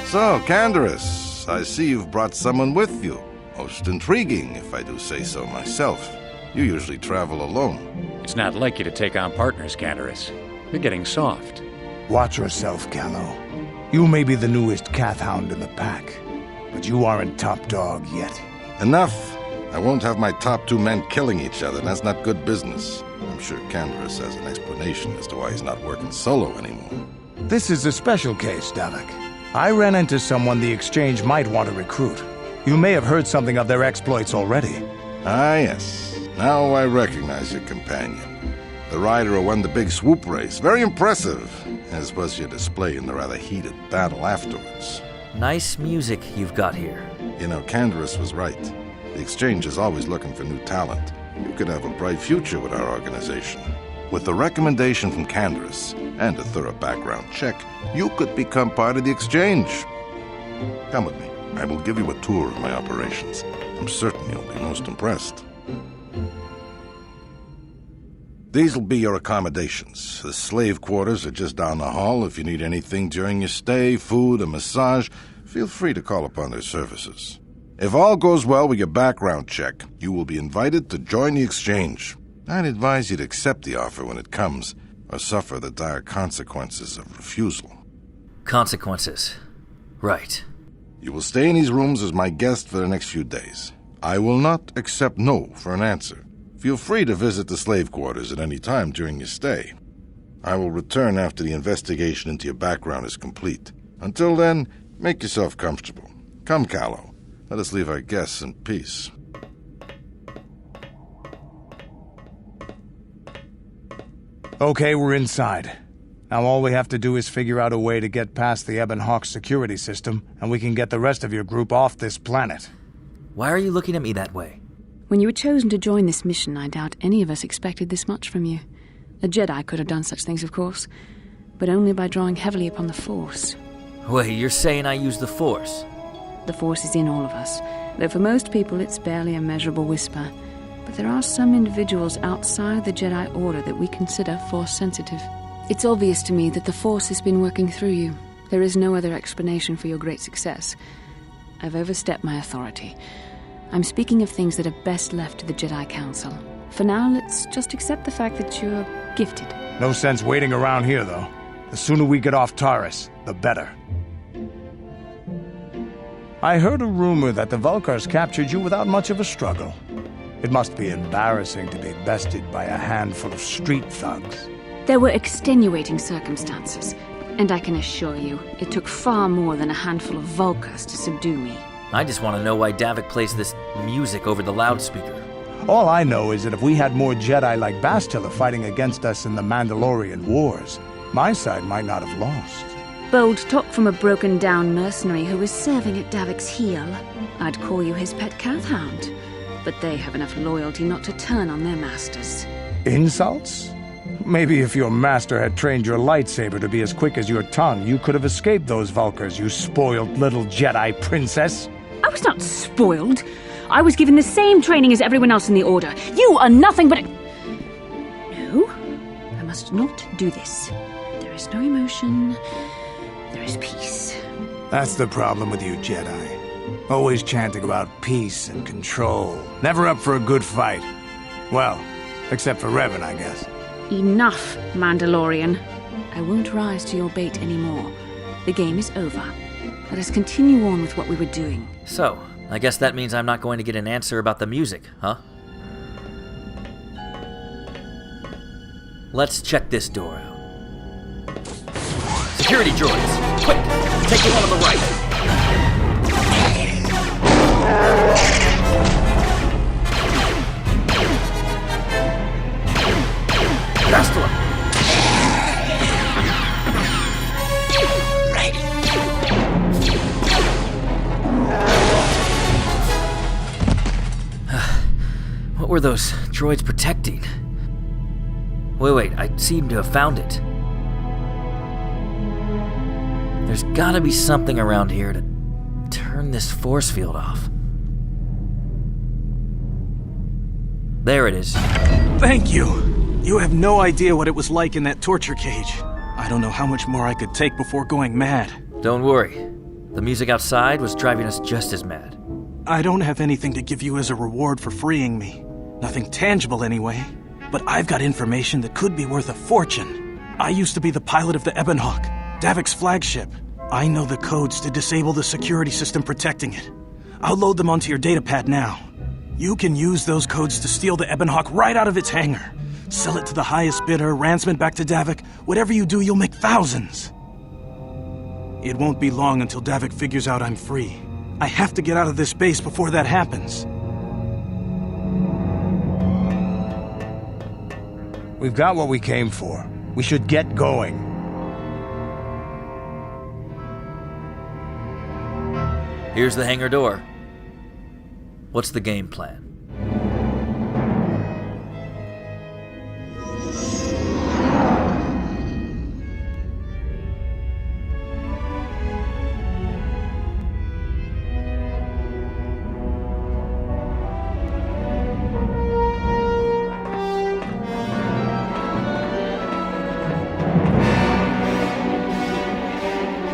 So, Canderous, I see you've brought someone with you. Most intriguing, if I do say so myself. You usually travel alone. It's not like you to take on partners, Canderous. You're getting soft. Watch yourself, Callow. You may be the newest Cath Hound in the pack, but you aren't top dog yet. Enough! I won't have my top 2 men killing each other. That's not good business. I'm sure Canderous has an explanation as to why he's not working solo anymore. This is a special case, Davik. I ran into someone the Exchange might want to recruit. You may have heard something of their exploits already. Ah, yes. Now I recognize your companion. The rider who won the big swoop race. Very impressive, as was your display in the rather heated battle afterwards. Nice music you've got here. You know, Canderous was right. The Exchange is always looking for new talent. You could have a bright future with our organization. With a recommendation from Canderous and a thorough background check, you could become part of the Exchange. Come with me. I will give you a tour of my operations. I'm certain you'll be most impressed. These will be your accommodations. The slave quarters are just down the hall. If you need anything during your stay, food, a massage, feel free to call upon their services. If all goes well with your background check, you will be invited to join the Exchange. I'd advise you to accept the offer when it comes, or suffer the dire consequences of refusal. Consequences. Right. You will stay in these rooms as my guest for the next few days. I will not accept no for an answer. Feel free to visit the slave quarters at any time during your stay. I will return after the investigation into your background is complete. Until then, make yourself comfortable. Come, Callow. Let us leave our guests in peace. Okay, we're inside. Now all we have to do is figure out a way to get past the Ebon Hawk security system, and we can get the rest of your group off this planet. Why are you looking at me that way? When you were chosen to join this mission, I doubt any of us expected this much from you. A Jedi could have done such things, of course, but only by drawing heavily upon the Force. Wait, you're saying I use the Force? The Force is in all of us, though for most people it's barely a measurable whisper. But there are some individuals outside the Jedi Order that we consider Force-sensitive. It's obvious to me that the Force has been working through you. There is no other explanation for your great success. I've overstepped my authority. I'm speaking of things that are best left to the Jedi Council. For now, let's just accept the fact that you're gifted. No sense waiting around here, though. The sooner we get off Taurus, the better. I heard a rumor that the Vulkars captured you without much of a struggle. It must be embarrassing to be bested by a handful of street thugs. There were extenuating circumstances, and I can assure you, it took far more than a handful of Vulkars to subdue me. I just want to know why Davik plays this music over the loudspeaker. All I know is that if we had more Jedi like Bastila fighting against us in the Mandalorian Wars, my side might not have lost. Bold talk from a broken-down mercenary who was serving at Davik's heel. I'd call you his pet Cath Hound, but they have enough loyalty not to turn on their masters. Insults? Maybe if your master had trained your lightsaber to be as quick as your tongue, you could have escaped those Vulkars, you spoiled little Jedi princess. I was not spoiled. I was given the same training as everyone else in the Order. You are nothing but a... No, I must not do this. There is no emotion. There is peace. That's the problem with you Jedi. Always chanting about peace and control. Never up for a good fight. Well, except for Revan, I guess. Enough, Mandalorian. I won't rise to your bait anymore. The game is over. Let us continue on with what we were doing. So, I guess that means I'm not going to get an answer about the music, huh? Let's check this door out. Security droids, quick! Take the one on the right. Bastila! What were those droids protecting? Wait, I seem to have found it. There's gotta be something around here to turn this force field off. There it is. Thank you. You have no idea what it was like in that torture cage. I don't know how much more I could take before going mad. Don't worry. The music outside was driving us just as mad. I don't have anything to give you as a reward for freeing me. Nothing tangible anyway. But I've got information that could be worth a fortune. I used to be the pilot of the Ebonhawk, Davik's flagship. I know the codes to disable the security system protecting it. I'll load them onto your datapad now. You can use those codes to steal the Ebonhawk right out of its hangar. Sell it to the highest bidder, ransom it back to Davik. Whatever you do, you'll make thousands. It won't be long until Davik figures out I'm free. I have to get out of this base before that happens. We've got what we came for. We should get going. Here's the hangar door. What's the game plan?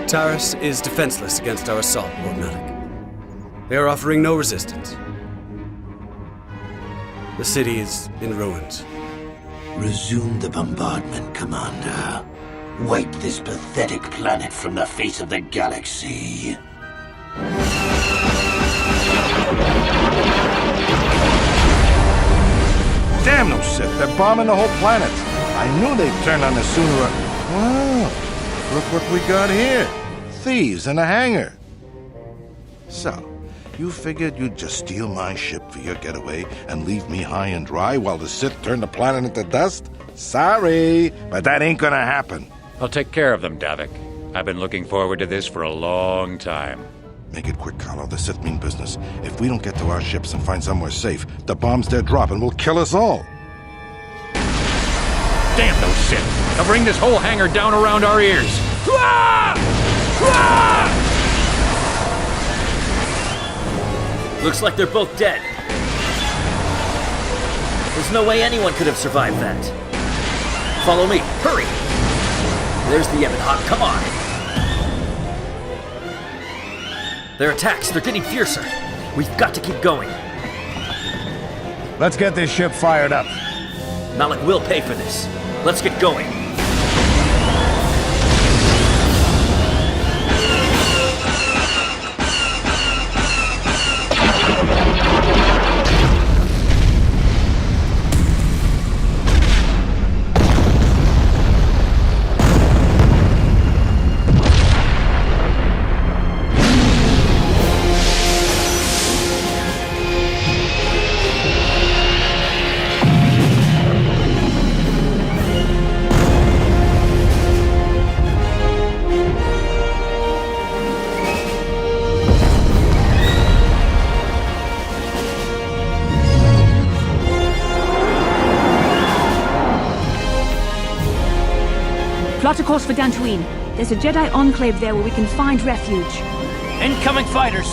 Taris is defenseless against our assault, Lord Malak. They are offering no resistance. The city is in ruins. Resume the bombardment, Commander. Wipe this pathetic planet from the face of the galaxy. Damn those Sith, they're bombing the whole planet. I knew they'd turn on us sooner or... Wow, look what we got here. Thieves in a hangar. So, you figured you'd just steal my ship for your getaway and leave me high and dry while the Sith turn the planet into dust? Sorry, but that ain't gonna happen. I'll take care of them, Davik. I've been looking forward to this for a long time. Make it quick, Carlo. The Sith mean business. If we don't get to our ships and find somewhere safe, the bombs they're dropping will kill us all. Damn those Sith! They'll bring this whole hangar down around our ears. Looks like they're both dead. There's no way anyone could have survived that. Follow me, hurry! There's the Ebonhawk, come on! Their attacks, they're getting fiercer. We've got to keep going. Let's get this ship fired up. Malak will pay for this. Let's get going. Plot a course for Dantooine. There's a Jedi enclave there where we can find refuge. Incoming fighters!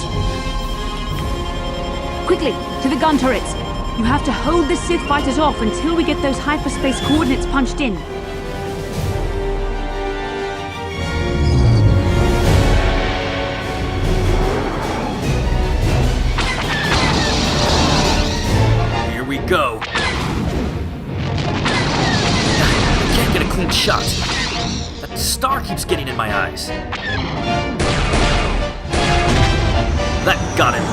Quickly, to the gun turrets. You have to hold the Sith fighters off until we get those hyperspace coordinates punched in. Here we go. I can't get a clean shot. That Starr keeps getting in my eyes. That got him.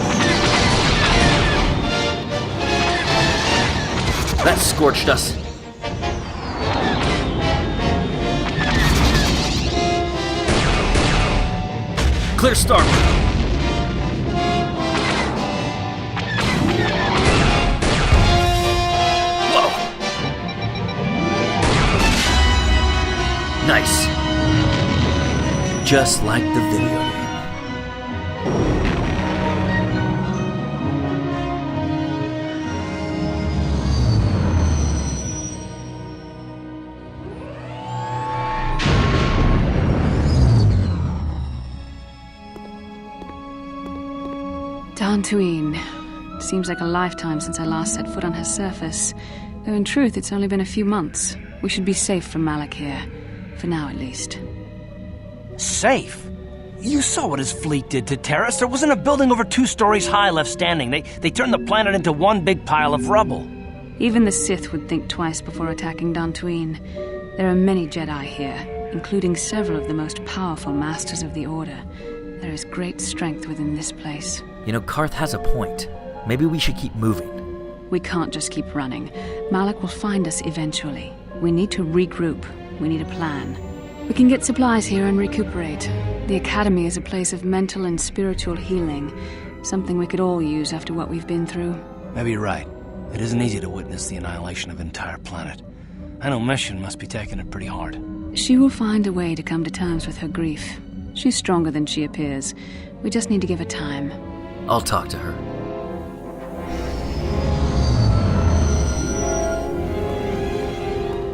That scorched us. Clear starboard. Whoa! Nice. Just like the video game. Dantooine. Seems like a lifetime since I last set foot on her surface. Though in truth, it's only been a few months. We should be safe from Malak here. For now, at least. Safe? You saw what his fleet did to Terrace. There wasn't a building over 2 stories high left standing. They turned the planet into one big pile of rubble. Even the Sith would think twice before attacking Dantooine. There are many Jedi here, including several of the most powerful masters of the Order. There is great strength within this place. You know, Karth has a point. Maybe we should keep moving. We can't just keep running. Malak will find us eventually. We need to regroup. We need a plan. We can get supplies here and recuperate. The Academy is a place of mental and spiritual healing, something we could all use after what we've been through. Maybe you're right. It isn't easy to witness the annihilation of an entire planet. I know Mission must be taking it pretty hard. She will find a way to come to terms with her grief. She's stronger than she appears. We just need to give her time. I'll talk to her.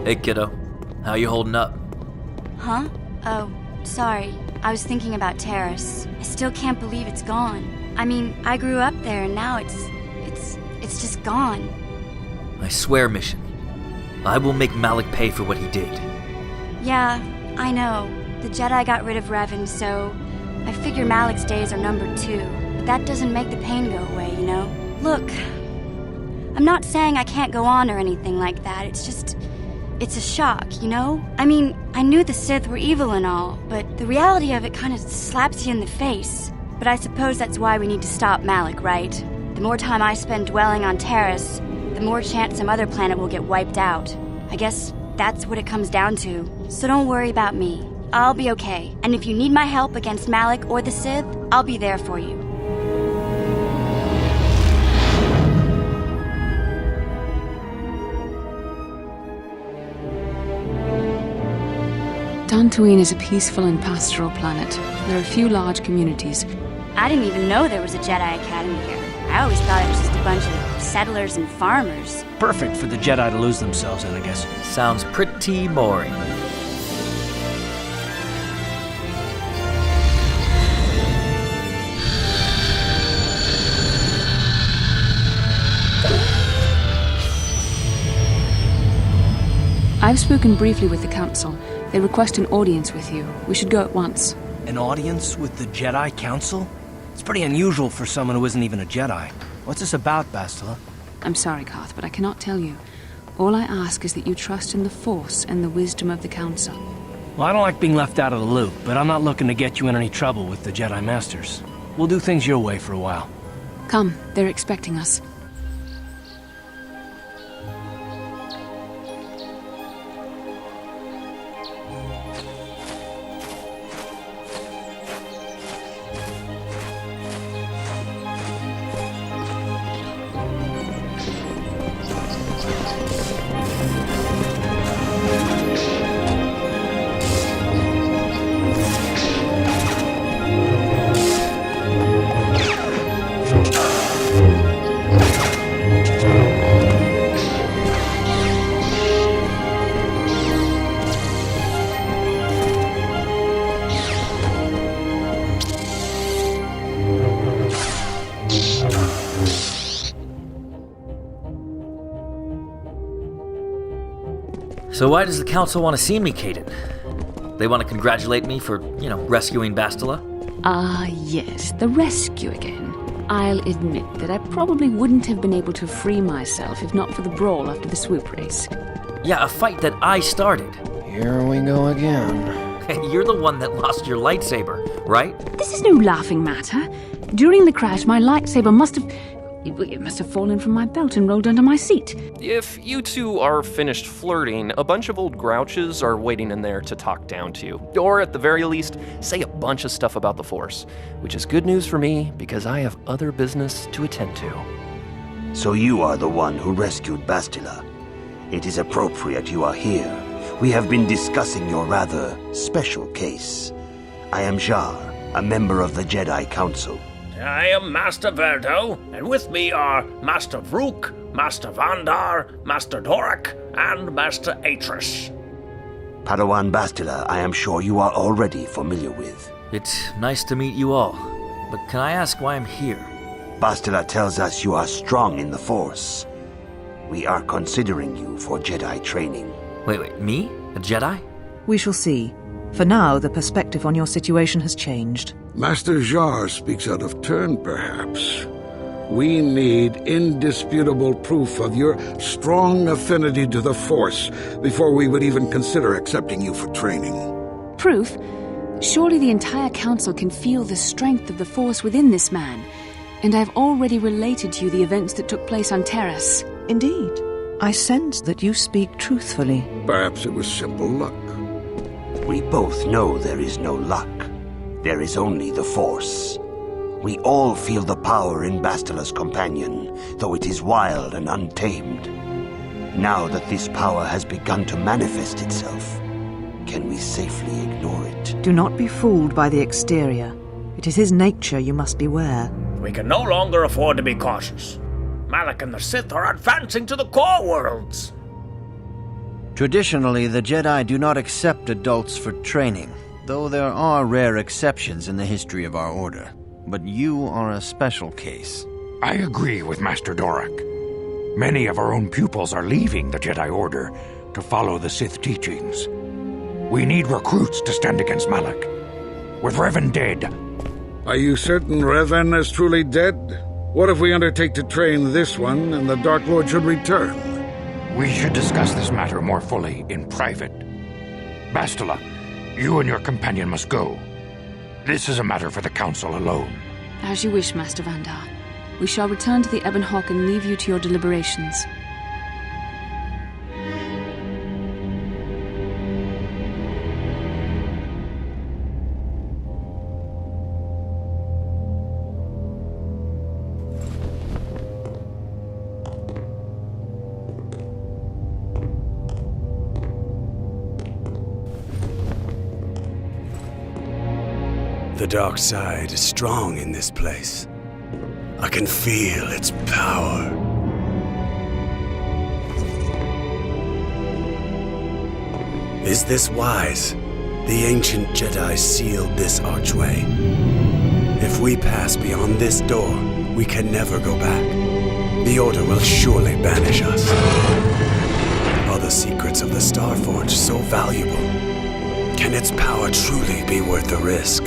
Hey, kiddo. How you holding up? Huh? Oh, sorry. I was thinking about Terrace. I still can't believe it's gone. I mean, I grew up there and now it's just gone. I swear, Mission. I will make Malak pay for what he did. Yeah, I know. The Jedi got rid of Revan, so I figure Malak's days are numbered too. But that doesn't make the pain go away, you know? Look, I'm not saying I can't go on or anything like that. It's a shock, you know? I mean, I knew the Sith were evil and all, but the reality of it kind of slaps you in the face. But I suppose that's why we need to stop Malak, right? The more time I spend dwelling on Terrace, the more chance some other planet will get wiped out. I guess that's what it comes down to. So don't worry about me. I'll be okay. And if you need my help against Malak or the Sith, I'll be there for you. Dantooine is a peaceful and pastoral planet. There are few large communities. I didn't even know there was a Jedi Academy here. I always thought it was just a bunch of settlers and farmers. Perfect for the Jedi to lose themselves in, I guess. Sounds pretty boring. I've spoken briefly with the Council. They request an audience with you. We should go at once. An audience with the Jedi Council? It's pretty unusual for someone who isn't even a Jedi. What's this about, Bastila? I'm sorry, Karth, but I cannot tell you. All I ask is that you trust in the Force and the wisdom of the Council. Well, I don't like being left out of the loop, but I'm not looking to get you in any trouble with the Jedi Masters. We'll do things your way for a while. Come, they're expecting us. So why does the Council want to see me, Kaden? They want to congratulate me for, rescuing Bastila? Yes, the rescue again. I'll admit that I probably wouldn't have been able to free myself if not for the brawl after the swoop race. Yeah, a fight that I started. Here we go again. And you're the one that lost your lightsaber, right? This is no laughing matter. During the crash, my lightsaber must have fallen from my belt and rolled under my seat. If you two are finished flirting, a bunch of old grouches are waiting in there to talk down to you. Or at the very least, say a bunch of stuff about the Force. Which is good news for me, because I have other business to attend to. So you are the one who rescued Bastila. It is appropriate you are here. We have been discussing your rather special case. I am Jar, a member of the Jedi Council. I am Master Verdo, and with me are Master Vrook, Master Vandar, Master Dorak, and Master Atris. Padawan Bastila, I am sure you are already familiar with. It's nice to meet you all, but can I ask why I'm here? Bastila tells us you are strong in the Force. We are considering you for Jedi training. Wait, me? A Jedi? We shall see. For now, the perspective on your situation has changed. Master Jar speaks out of turn, perhaps. We need indisputable proof of your strong affinity to the Force before we would even consider accepting you for training. Proof? Surely the entire council can feel the strength of the Force within this man. And I've already related to you the events that took place on Terrace. Indeed. I sense that you speak truthfully. Perhaps it was simple luck. We both know there is no luck. There is only the Force. We all feel the power in Bastila's companion, though it is wild and untamed. Now that this power has begun to manifest itself, can we safely ignore it? Do not be fooled by the exterior. It is his nature you must beware. We can no longer afford to be cautious. Malak and the Sith are advancing to the core worlds. Traditionally, the Jedi do not accept adults for training, though there are rare exceptions in the history of our order. But you are a special case. I agree with Master Dorak. Many of our own pupils are leaving the Jedi Order to follow the Sith teachings. We need recruits to stand against Malak. With Revan dead... Are you certain Revan is truly dead? What if we undertake to train this one and the Dark Lord should return? We should discuss this matter more fully in private. Bastila, you and your companion must go. This is a matter for the Council alone. As you wish, Master Vandar. We shall return to the Ebon Hawk and leave you to your deliberations. The dark side is strong in this place. I can feel its power. Is this wise? The ancient Jedi sealed this archway. If we pass beyond this door, we can never go back. The Order will surely banish us. Are the secrets of the Starforge so valuable? Can its power truly be worth the risk?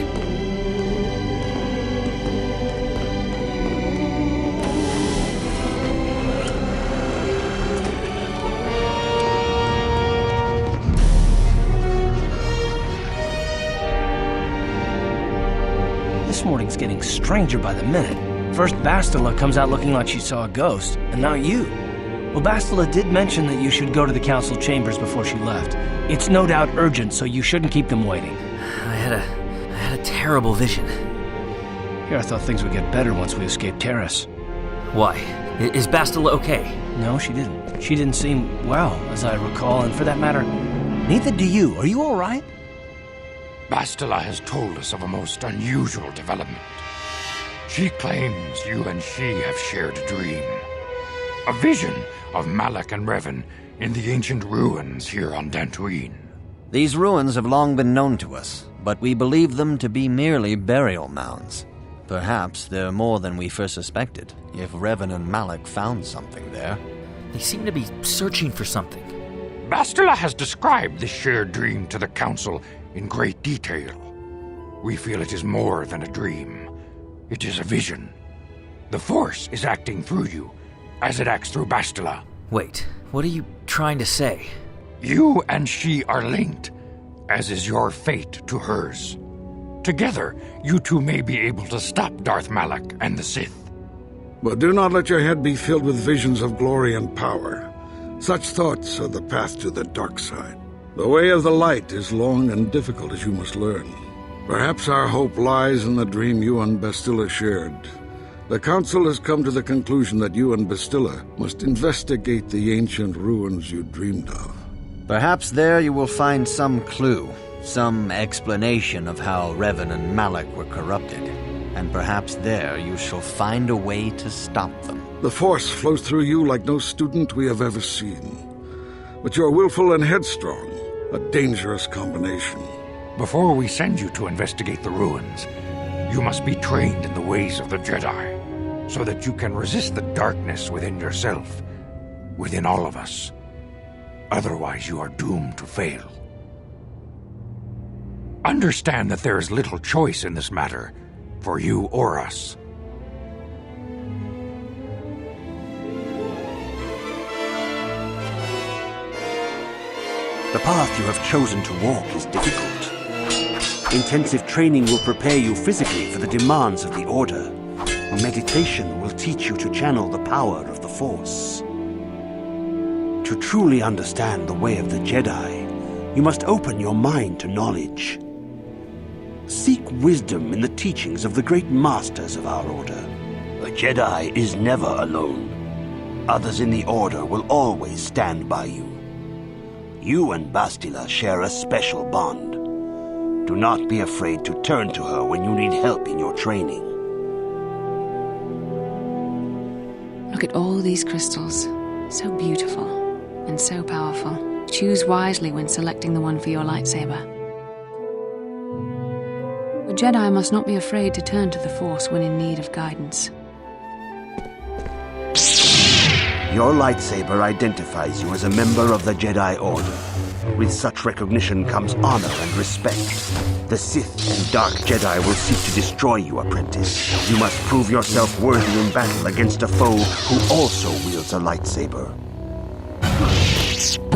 This morning's getting stranger by the minute. First Bastila comes out looking like she saw a ghost, and now you. Well, Bastila did mention that you should go to the council chambers before she left. It's no doubt urgent, so you shouldn't keep them waiting. I had a terrible vision. Here, I thought things would get better once we escaped Terrace. Why? Is Bastila okay? No, she didn't. She didn't seem well, as I recall, and for that matter, neither do you. Are you all right? Bastila has told us of a most unusual development. She claims you and she have shared a dream. A vision of Malak and Revan in the ancient ruins here on Dantooine. These ruins have long been known to us, but we believe them to be merely burial mounds. Perhaps they're more than we first suspected, if Revan and Malak found something there. They seem to be searching for something. Bastila has described this shared dream to the Council in great detail. We feel it is more than a dream. It is a vision. The Force is acting through you, as it acts through Bastila. Wait, what are you trying to say? You and she are linked, as is your fate to hers. Together, you two may be able to stop Darth Malak and the Sith. But do not let your head be filled with visions of glory and power. Such thoughts are the path to the dark side. The way of the light is long and difficult, as you must learn. Perhaps our hope lies in the dream you and Bastila shared. The Council has come to the conclusion that you and Bastila must investigate the ancient ruins you dreamed of. Perhaps there you will find some clue, some explanation of how Revan and Malak were corrupted. And perhaps there you shall find a way to stop them. The Force flows through you like no student we have ever seen. But you're willful and headstrong, a dangerous combination. Before we send you to investigate the ruins, you must be trained in the ways of the Jedi, so that you can resist the darkness within yourself, within all of us. Otherwise, you are doomed to fail. Understand that there is little choice in this matter, for you or us. The path you have chosen to walk is difficult. Intensive training will prepare you physically for the demands of the Order. Meditation will teach you to channel the power of the Force. To truly understand the way of the Jedi, you must open your mind to knowledge. Seek wisdom in the teachings of the great masters of our Order. A Jedi is never alone. Others in the Order will always stand by you. You and Bastila share a special bond. Do not be afraid to turn to her when you need help in your training. Look at all these crystals. So beautiful and so powerful. Choose wisely when selecting the one for your lightsaber. A Jedi must not be afraid to turn to the Force when in need of guidance. Your lightsaber identifies you as a member of the Jedi Order. With such recognition comes honor and respect. The Sith and Dark Jedi will seek to destroy you, apprentice. You must prove yourself worthy in battle against a foe who also wields a lightsaber.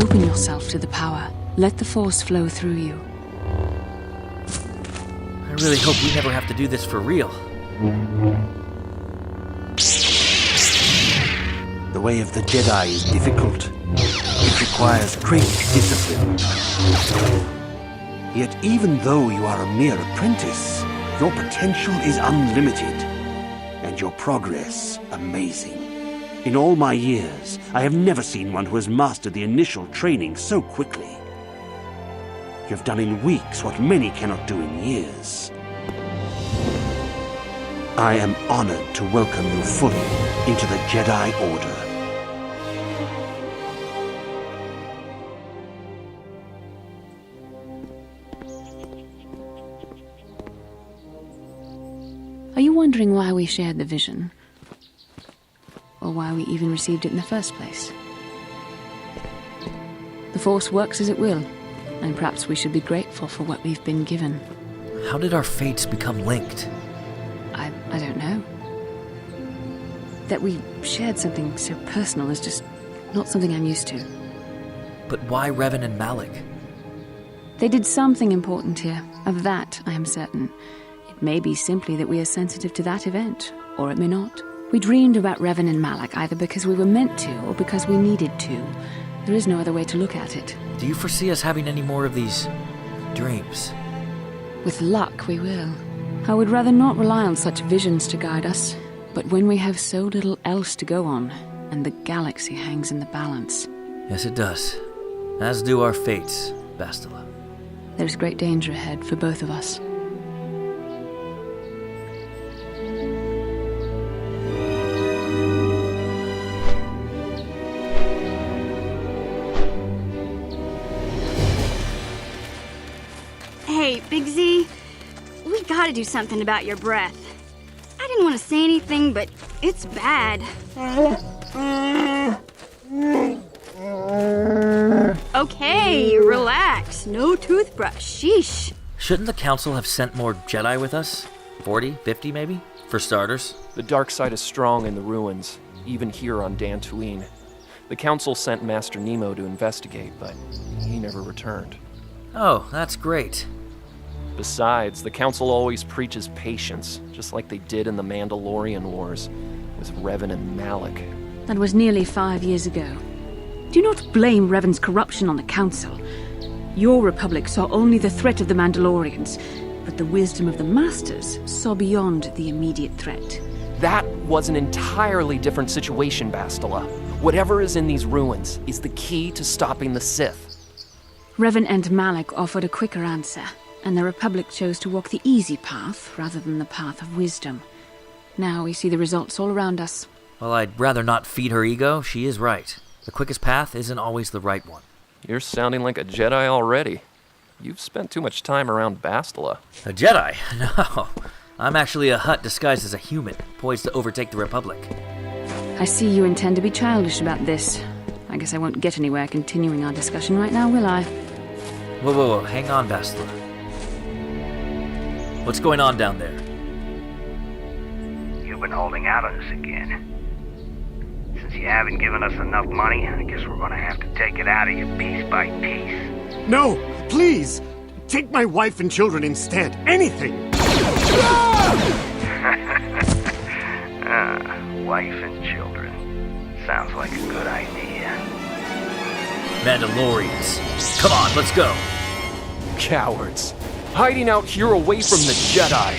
Open yourself to the power. Let the Force flow through you. I really hope we never have to do this for real. The way of the Jedi is difficult. It requires great discipline. Yet even though you are a mere apprentice, your potential is unlimited, and your progress amazing. In all my years, I have never seen one who has mastered the initial training so quickly. You have done in weeks what many cannot do in years. I am honored to welcome you fully into the Jedi Order. Are you wondering why we shared the vision? Or why we even received it in the first place? The Force works as it will, and perhaps we should be grateful for what we've been given. How did our fates become linked? I don't know. That we shared something so personal is just not something I'm used to. But why Revan and Malak? They did something important here. Of that, I am certain. It may be simply that we are sensitive to that event, or it may not. We dreamed about Revan and Malak either because we were meant to, or because we needed to. There is no other way to look at it. Do you foresee us having any more of these dreams? With luck, we will. I would rather not rely on such visions to guide us, but when we have so little else to go on, and the galaxy hangs in the balance. Yes, it does. As do our fates, Bastila. There's great danger ahead for both of us. Hey, Big Z, we gotta do something about your breath. I didn't want to say anything, but it's bad. Okay, relax. No toothbrush. Sheesh. Shouldn't the Council have sent more Jedi with us? 40, 50 maybe? For starters? The dark side is strong in the ruins, even here on Dantooine. The Council sent Master Nemo to investigate, but he never returned. Oh, that's great. Besides, the Council always preaches patience, just like they did in the Mandalorian Wars, with Revan and Malak. That was nearly 5 years ago. Do not blame Revan's corruption on the Council. Your Republic saw only the threat of the Mandalorians, but the wisdom of the Masters saw beyond the immediate threat. That was an entirely different situation, Bastila. Whatever is in these ruins is the key to stopping the Sith. Revan and Malak offered a quicker answer, and the Republic chose to walk the easy path rather than the path of wisdom. Now we see the results all around us. Well, I'd rather not feed her ego. She is right. The quickest path isn't always the right one. You're sounding like a Jedi already. You've spent too much time around Bastila. A Jedi? No. I'm actually a Hutt disguised as a human, poised to overtake the Republic. I see you intend to be childish about this. I guess I won't get anywhere continuing our discussion right now, will I? Whoa, hang on, Bastila. What's going on down there? You've been holding out on us again. Since you haven't given us enough money, I guess we're gonna have to take it out of you piece by piece. No, please! Take my wife and children instead. Anything! Wife and children. Sounds like a good idea. Mandalorians. Come on, let's go. Cowards. Hiding out here away from the Jedi.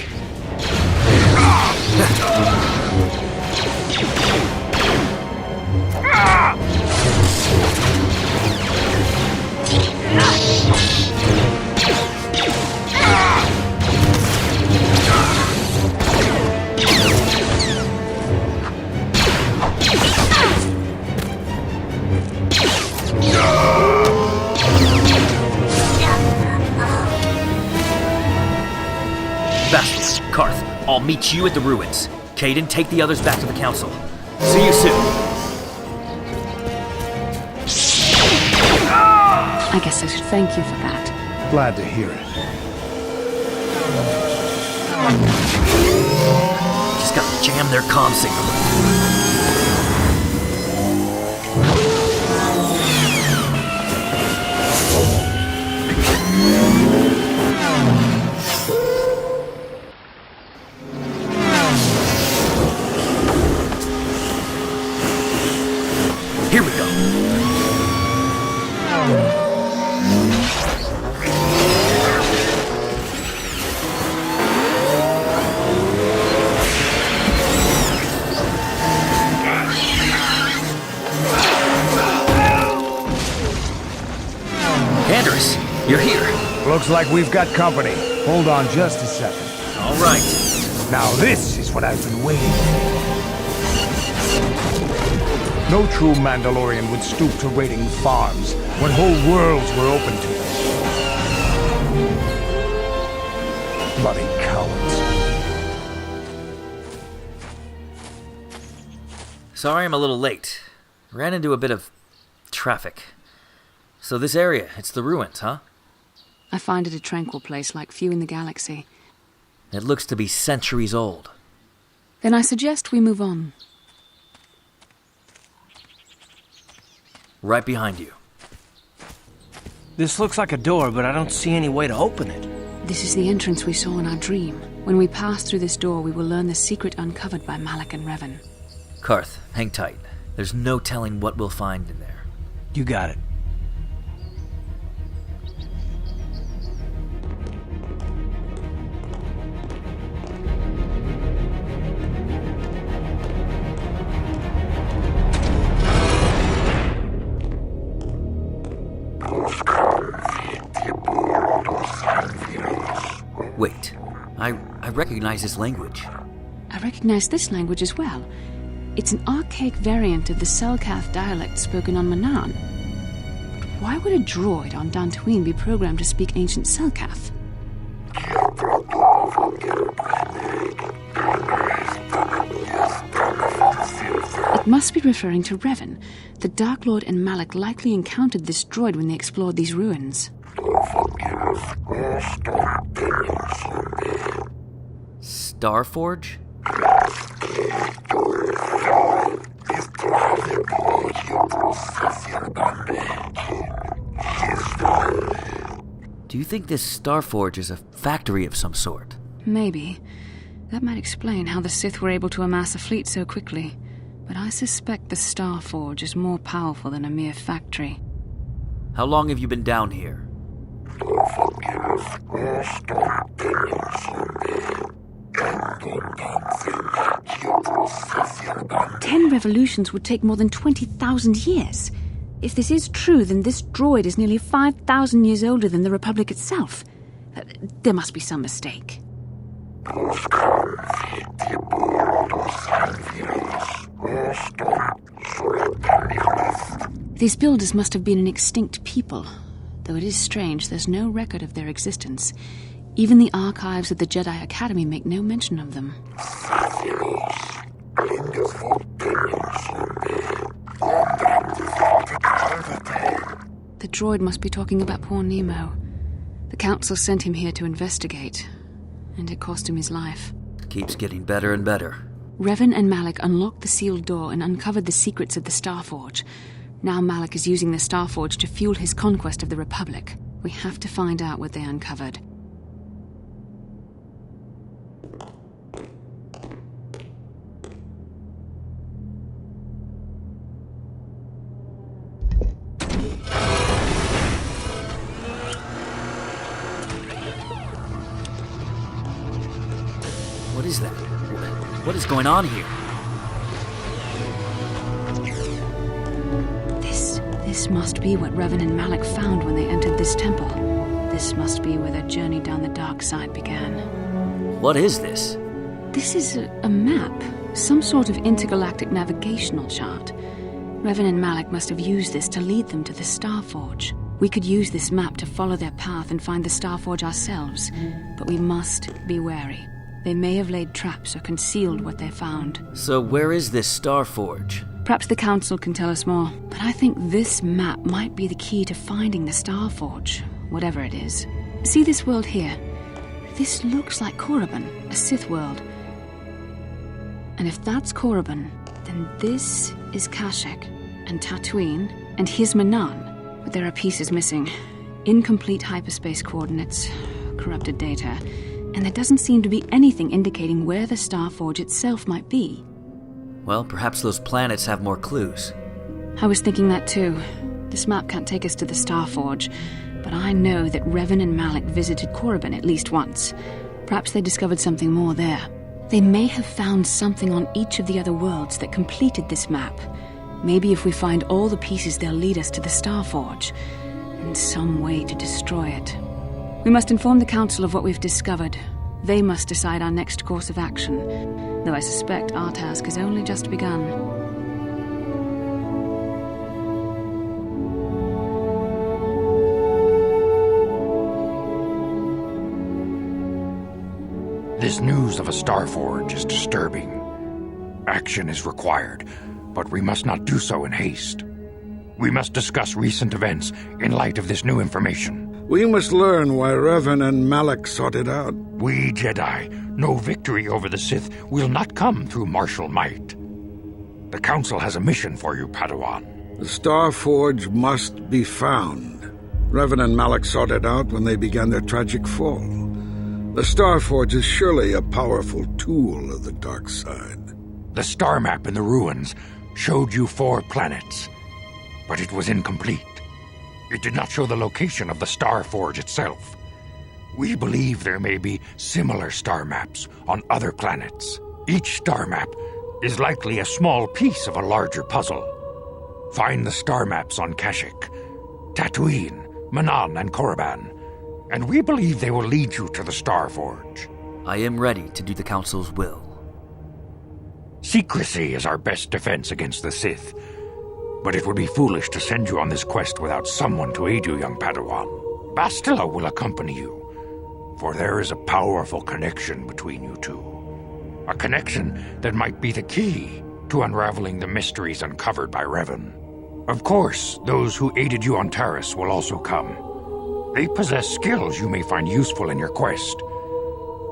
Bastila, Karth, I'll meet you at the ruins. Caden, take the others back to the council. See you soon. I guess I should thank you for that. Glad to hear it. Just gotta jam their comm signal. Here we go. Canderous, you're here. Looks like we've got company. Hold on just a second. All right. Now this is what I've been waiting for. No true Mandalorian would stoop to raiding farms when whole worlds were open to them. Bloody cowards. Sorry I'm a little late. Ran into a bit of traffic. So this area, it's the ruins, huh? I find it a tranquil place like few in the galaxy. It looks to be centuries old. Then I suggest we move on. Right behind you. This looks like a door, but I don't see any way to open it. This is the entrance we saw in our dream. When we pass through this door, we will learn the secret uncovered by Malak and Revan. Karth, hang tight. There's no telling what we'll find in there. You got it. Wait, I recognize this language. I recognize this language as well. It's an archaic variant of the Selkath dialect spoken on Manaan. But why would a droid on Dantooine be programmed to speak ancient Selkath? It must be referring to Revan. The Dark Lord and Malak likely encountered this droid when they explored these ruins. Starforge? Do you think this Starforge is a factory of some sort? Maybe. That might explain how the Sith were able to amass a fleet so quickly. But I suspect the Starforge is more powerful than a mere factory. How long have you been down here? 10 revolutions would take more than 20,000 years. If this is true, then this droid is nearly 5,000 years older than the Republic itself. There must be some mistake. These builders must have been an extinct people. Though it is strange, there's no record of their existence. Even the archives of the Jedi Academy make no mention of them. The droid must be talking about poor Nemo. The Council sent him here to investigate. and it cost him his life. Keeps getting better and better. Revan and Malak unlocked the sealed door and uncovered the secrets of the Starforge. Now Malak is using the Starforge to fuel his conquest of the Republic. We have to find out what they uncovered. What is that? What is going on here? This must be what Revan and Malak found when they entered this temple. This must be where their journey down the dark side began. What is this? This is a map, some sort of intergalactic navigational chart. Revan and Malak must have used this to lead them to the Starforge. We could use this map to follow their path and find the Starforge ourselves, but we must be wary. They may have laid traps or concealed what they found. So where is this Starforge? Perhaps the Council can tell us more, but I think this map might be the key to finding the Starforge, whatever it is. See this world here? This looks like Korriban, a Sith world. And if that's Korriban, then this is Kashyyyk, and Tatooine, and here's Manaan. But there are pieces missing. Incomplete hyperspace coordinates, corrupted data, and there doesn't seem to be anything indicating where the Starforge itself might be. Well, perhaps those planets have more clues. I was thinking that too. This map can't take us to the Starforge, but I know that Revan and Malak visited Korriban at least once. Perhaps they discovered something more there. They may have found something on each of the other worlds that completed this map. Maybe if we find all the pieces, they'll lead us to the Starforge, and some way to destroy it. We must inform the Council of what we've discovered. They must decide our next course of action, though I suspect our task has only just begun. This news of a Starforge is disturbing. Action is required, but we must not do so in haste. We must discuss recent events in light of this new information. We must learn why Revan and Malak sought it out. We Jedi know victory over the Sith will not come through martial might. The Council has a mission for you, Padawan. The Starforge must be found. Revan and Malak sought it out when they began their tragic fall. The Starforge is surely a powerful tool of the dark side. The star map in the ruins showed you 4 planets, but it was incomplete. It did not show the location of the Starforge itself. We believe there may be similar star maps on other planets. Each star map is likely a small piece of a larger puzzle. Find the star maps on Kashyyyk, Tatooine, Manaan, and Korriban, and we believe they will lead you to the Starforge. I am ready to do the Council's will. Secrecy is our best defense against the Sith, but it would be foolish to send you on this quest without someone to aid you, young Padawan. Bastila will accompany you, for there is a powerful connection between you two. A connection that might be the key to unraveling the mysteries uncovered by Revan. Of course, those who aided you on Taris will also come. They possess skills you may find useful in your quest.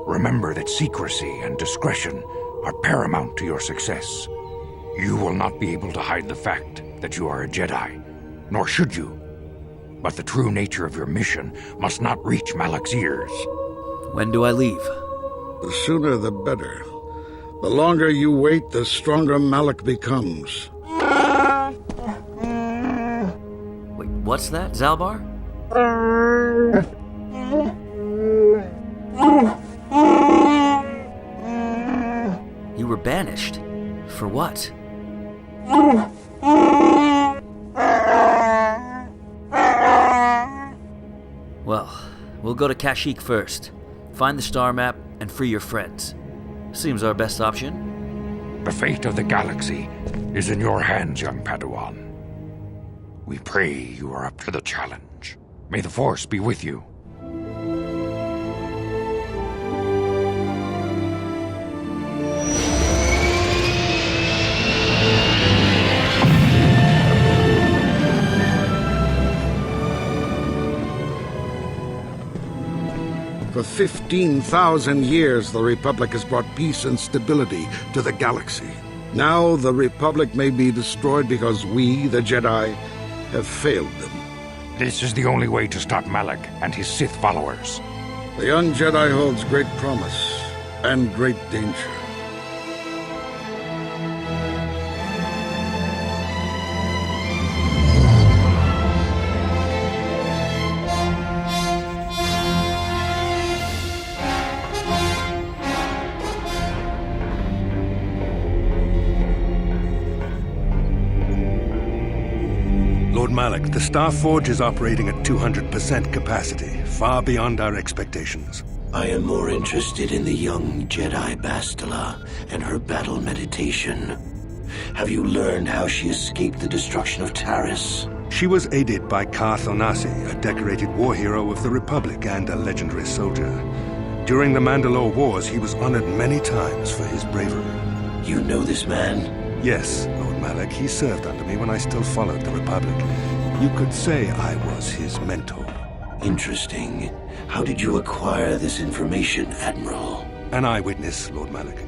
Remember that secrecy and discretion are paramount to your success. You will not be able to hide the fact that you are a Jedi, nor should you. But the true nature of your mission must not reach Malak's ears. When do I leave? The sooner the better. The longer you wait, the stronger Malak becomes. Wait, what's that, Zalbar? You were banished. For what? Well, we'll go to Kashyyyk first. Find the star map and free your friends. Seems our best option. The fate of the galaxy is in your hands, young Padawan. We pray you are up to the challenge. May the Force be with you. For 15,000 years, the Republic has brought peace and stability to the galaxy. Now the Republic may be destroyed because we, the Jedi, have failed them. This is the only way to stop Malak and his Sith followers. The young Jedi holds great promise and great danger. Lord Malak, the Star Forge is operating at 200% capacity, far beyond our expectations. I am more interested in the young Jedi Bastila and her battle meditation. Have you learned how she escaped the destruction of Taris? She was aided by Karth Onasi, a decorated war hero of the Republic and a legendary soldier. During the Mandalore Wars, he was honored many times for his bravery. You know this man? Yes, Lord Malak. He served under me when I still followed the Republic. You could say I was his mentor. Interesting. How did you acquire this information, Admiral? An eyewitness, Lord Malak.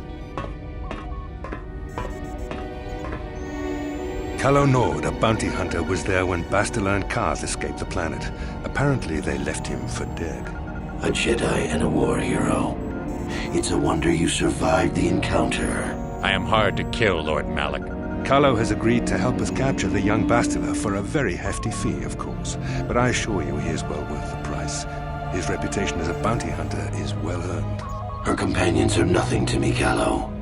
Calo Nord, a bounty hunter, was there when Bastila and Karth escaped the planet. Apparently, they left him for dead. A Jedi and a war hero. It's a wonder you survived the encounter. I am hard to kill, Lord Malak. Calo has agreed to help us capture the young Bastila for a very hefty fee, of course. But I assure you he is well worth the price. His reputation as a bounty hunter is well earned. Her companions are nothing to me, Calo.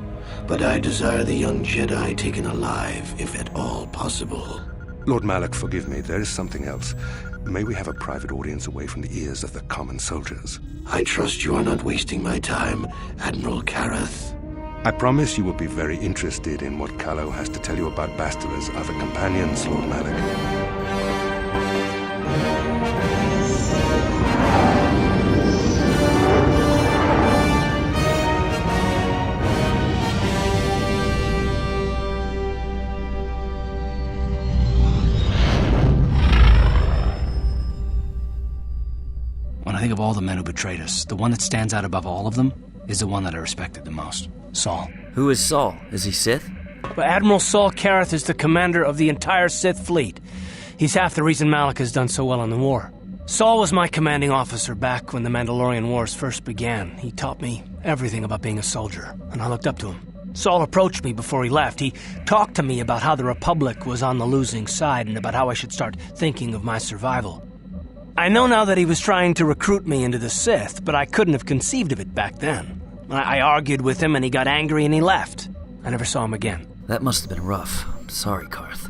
But I desire the young Jedi taken alive, if at all possible. Lord Malak, forgive me, there is something else. May we have a private audience away from the ears of the common soldiers? I trust you are not wasting my time, Admiral Karath. I promise you will be very interested in what Calo has to tell you about Bastila's other companions, Lord Malak. When I think of all the men who betrayed us, the one that stands out above all of them is the one that I respected the most. Saul. Who is Saul? Is he Sith? But Admiral Saul Karath is the commander of the entire Sith fleet. He's half the reason Malak has done so well in the war. Saul was my commanding officer back when the Mandalorian Wars first began. He taught me everything about being a soldier, and I looked up to him. Saul approached me before he left. He talked to me about how the Republic was on the losing side and about how I should start thinking of my survival. I know now that he was trying to recruit me into the Sith, but I couldn't have conceived of it back then. I argued with him and he got angry and he left. I never saw him again. That must have been rough. I'm sorry, Karth.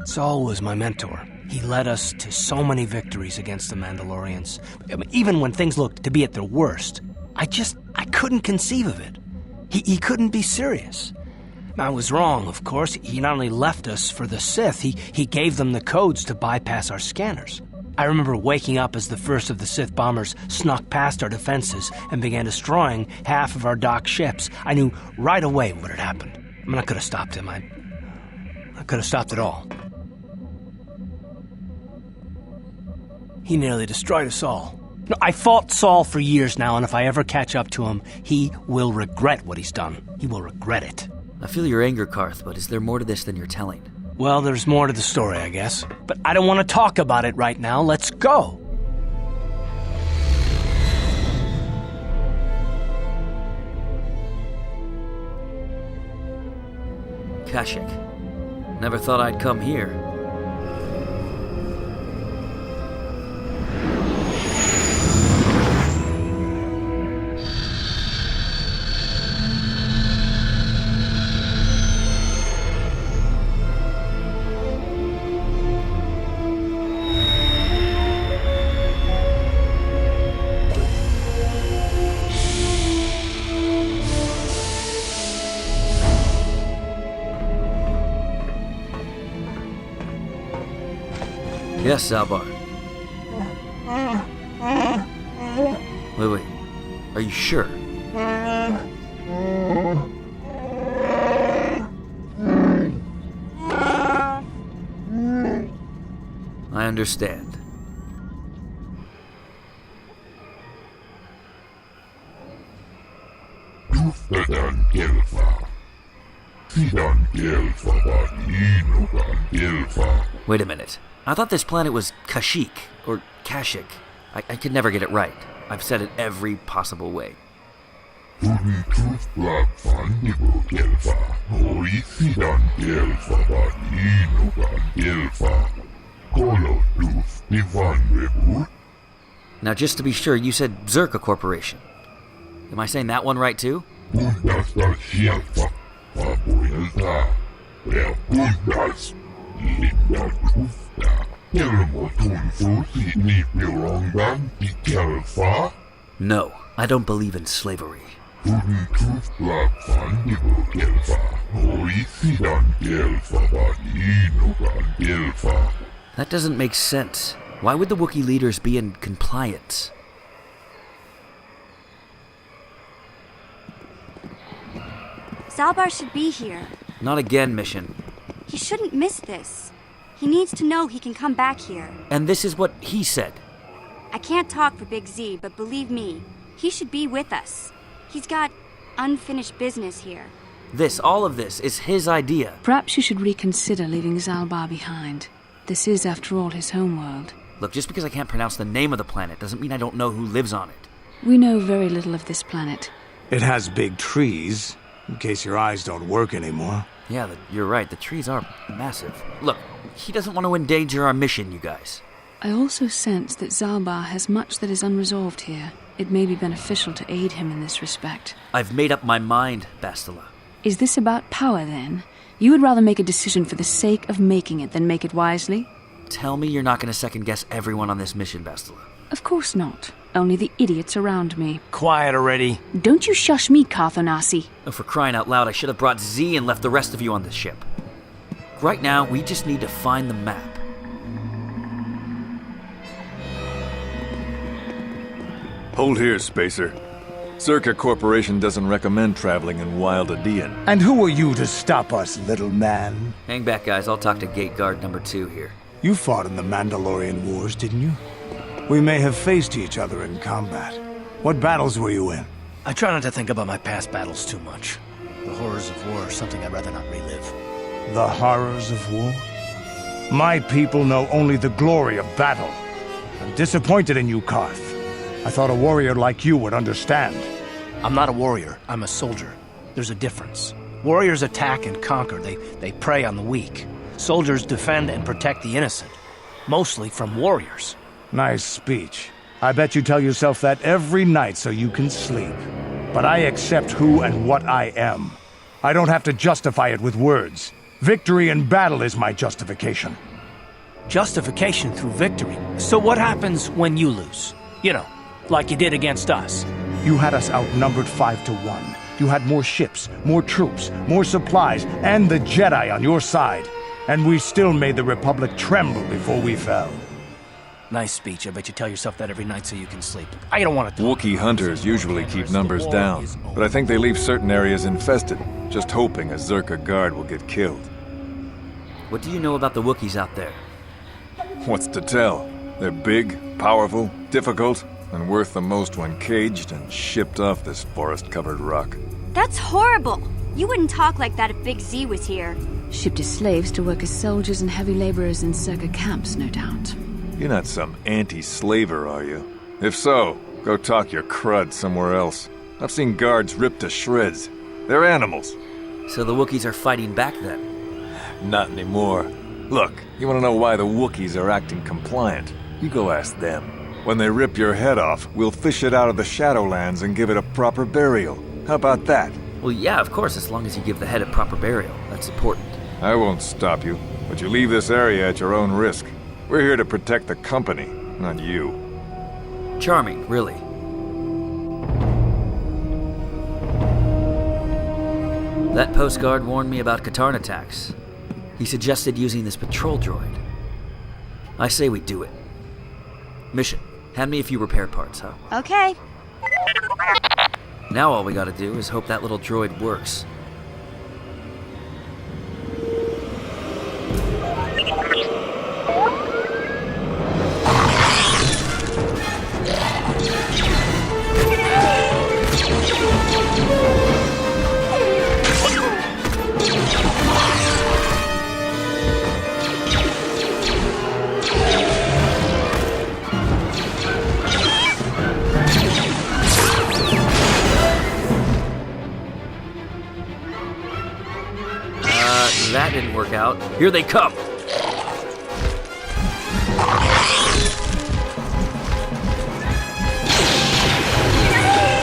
Saul was my mentor. He led us to so many victories against the Mandalorians. Even when things looked to be at their worst, I couldn't conceive of it. He couldn't be serious. I was wrong, of course. He not only left us for the Sith, he gave them the codes to bypass our scanners. I remember waking up as the first of the Sith bombers snuck past our defenses and began destroying half of our docked ships. I knew right away what had happened. I mean, I could have stopped him. I could have stopped it all. He nearly destroyed us all. No, I fought Saul for years now, and if I ever catch up to him, he will regret what he's done. He will regret it. I feel your anger, Karth, but is there more to this than you're telling? Well, there's more to the story, I guess. But I don't want to talk about it right now. Let's go. Kashyyyk. Never thought I'd come here. Yes, Zalbar. Wait. Are you sure? I understand. Wait a minute. I thought this planet was Kashyyyk, or Kashyyyk. I could never get it right. I've said it every possible way. Now, just to be sure, you said Zerka Corporation. Am I saying that one right, too? No, I don't believe in slavery. That doesn't make sense. Why would the Wookiee leaders be in compliance? Zalbar should be here. Not again, Mission. He shouldn't miss this. He needs to know he can come back here. And this is what he said. I can't talk for Big Z, but believe me, he should be with us. He's got unfinished business here. All of this, is his idea. Perhaps you should reconsider leaving Zalbar behind. This is, after all, his homeworld. Look, just because I can't pronounce the name of the planet doesn't mean I don't know who lives on it. We know very little of this planet. It has big trees, in case your eyes don't work anymore. Yeah, you're right. The trees are massive. Look, he doesn't want to endanger our mission, you guys. I also sense that Zalbar has much that is unresolved here. It may be beneficial to aid him in this respect. I've made up my mind, Bastila. Is this about power, then? You would rather make a decision for the sake of making it than make it wisely? Tell me you're not going to second-guess everyone on this mission, Bastila. Of course not. Only the idiots around me. Quiet already. Don't you shush me, Carthonasi. Oh, for crying out loud, I should have brought Z and left the rest of you on this ship. Right now, we just need to find the map. Hold here, Spacer. Zerka Corporation doesn't recommend traveling in Wild Adean. And who are you to stop us, little man? Hang back, guys. I'll talk to Gate Guard number 2 here. You fought in the Mandalorian Wars, didn't you? We may have faced each other in combat. What battles were you in? I try not to think about my past battles too much. The horrors of war are something I'd rather not relive. The horrors of war? My people know only the glory of battle. I'm disappointed in you, Carth. I thought a warrior like you would understand. I'm not a warrior. I'm a soldier. There's a difference. Warriors attack and conquer. They prey on the weak. Soldiers defend and protect the innocent. Mostly from warriors. Nice speech. I bet you tell yourself that every night so you can sleep. But I accept who and what I am. I don't have to justify it with words. Victory in battle is my justification. Justification through victory? So what happens when you lose? You know, like you did against us. You had us outnumbered 5-1. You had more ships, more troops, more supplies, and the Jedi on your side. And we still made the Republic tremble before we fell. Nice speech. I bet you tell yourself that every night so you can sleep. I don't want to... Wookiee hunters usually keep numbers down, but I think they leave certain areas infested, just hoping a Zerka guard will get killed. What do you know about the Wookiees out there? What's to tell? They're big, powerful, difficult, and worth the most when caged and shipped off this forest-covered rock. That's horrible! You wouldn't talk like that if Big Z was here. Shipped as slaves to work as soldiers and heavy laborers in Zerka camps, no doubt. You're not some anti-slaver, are you? If so, go talk your crud somewhere else. I've seen guards ripped to shreds. They're animals. So the Wookiees are fighting back then? Not anymore. Look, you want to know why the Wookiees are acting compliant? You go ask them. When they rip your head off, we'll fish it out of the Shadowlands and give it a proper burial. How about that? Well, yeah, of course, as long as you give the head a proper burial. That's important. I won't stop you, but you leave this area at your own risk. We're here to protect the company, not you. Charming, really. That postguard warned me about Katarn attacks. He suggested using this patrol droid. I say we do it. Mission, hand me a few repair parts, huh? Okay. Now all we gotta do is hope that little droid works. That didn't work out. Here they come!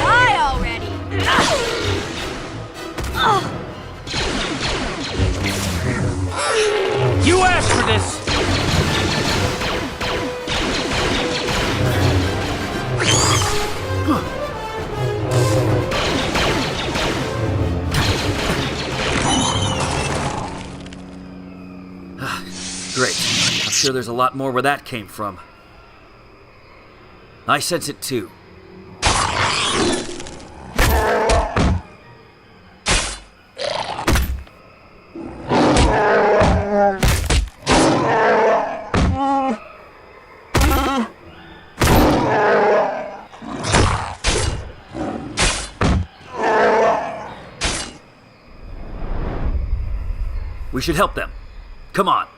Die already! You asked for this! Great. I'm sure there's a lot more where that came from. I sense it too. We should help them. Come on.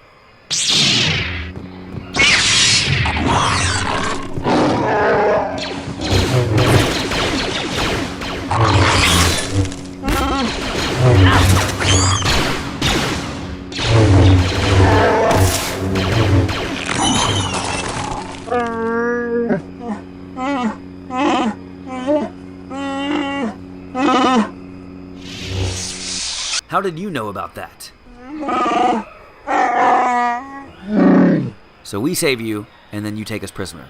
How did you know about that? So we save you, and then you take us prisoner.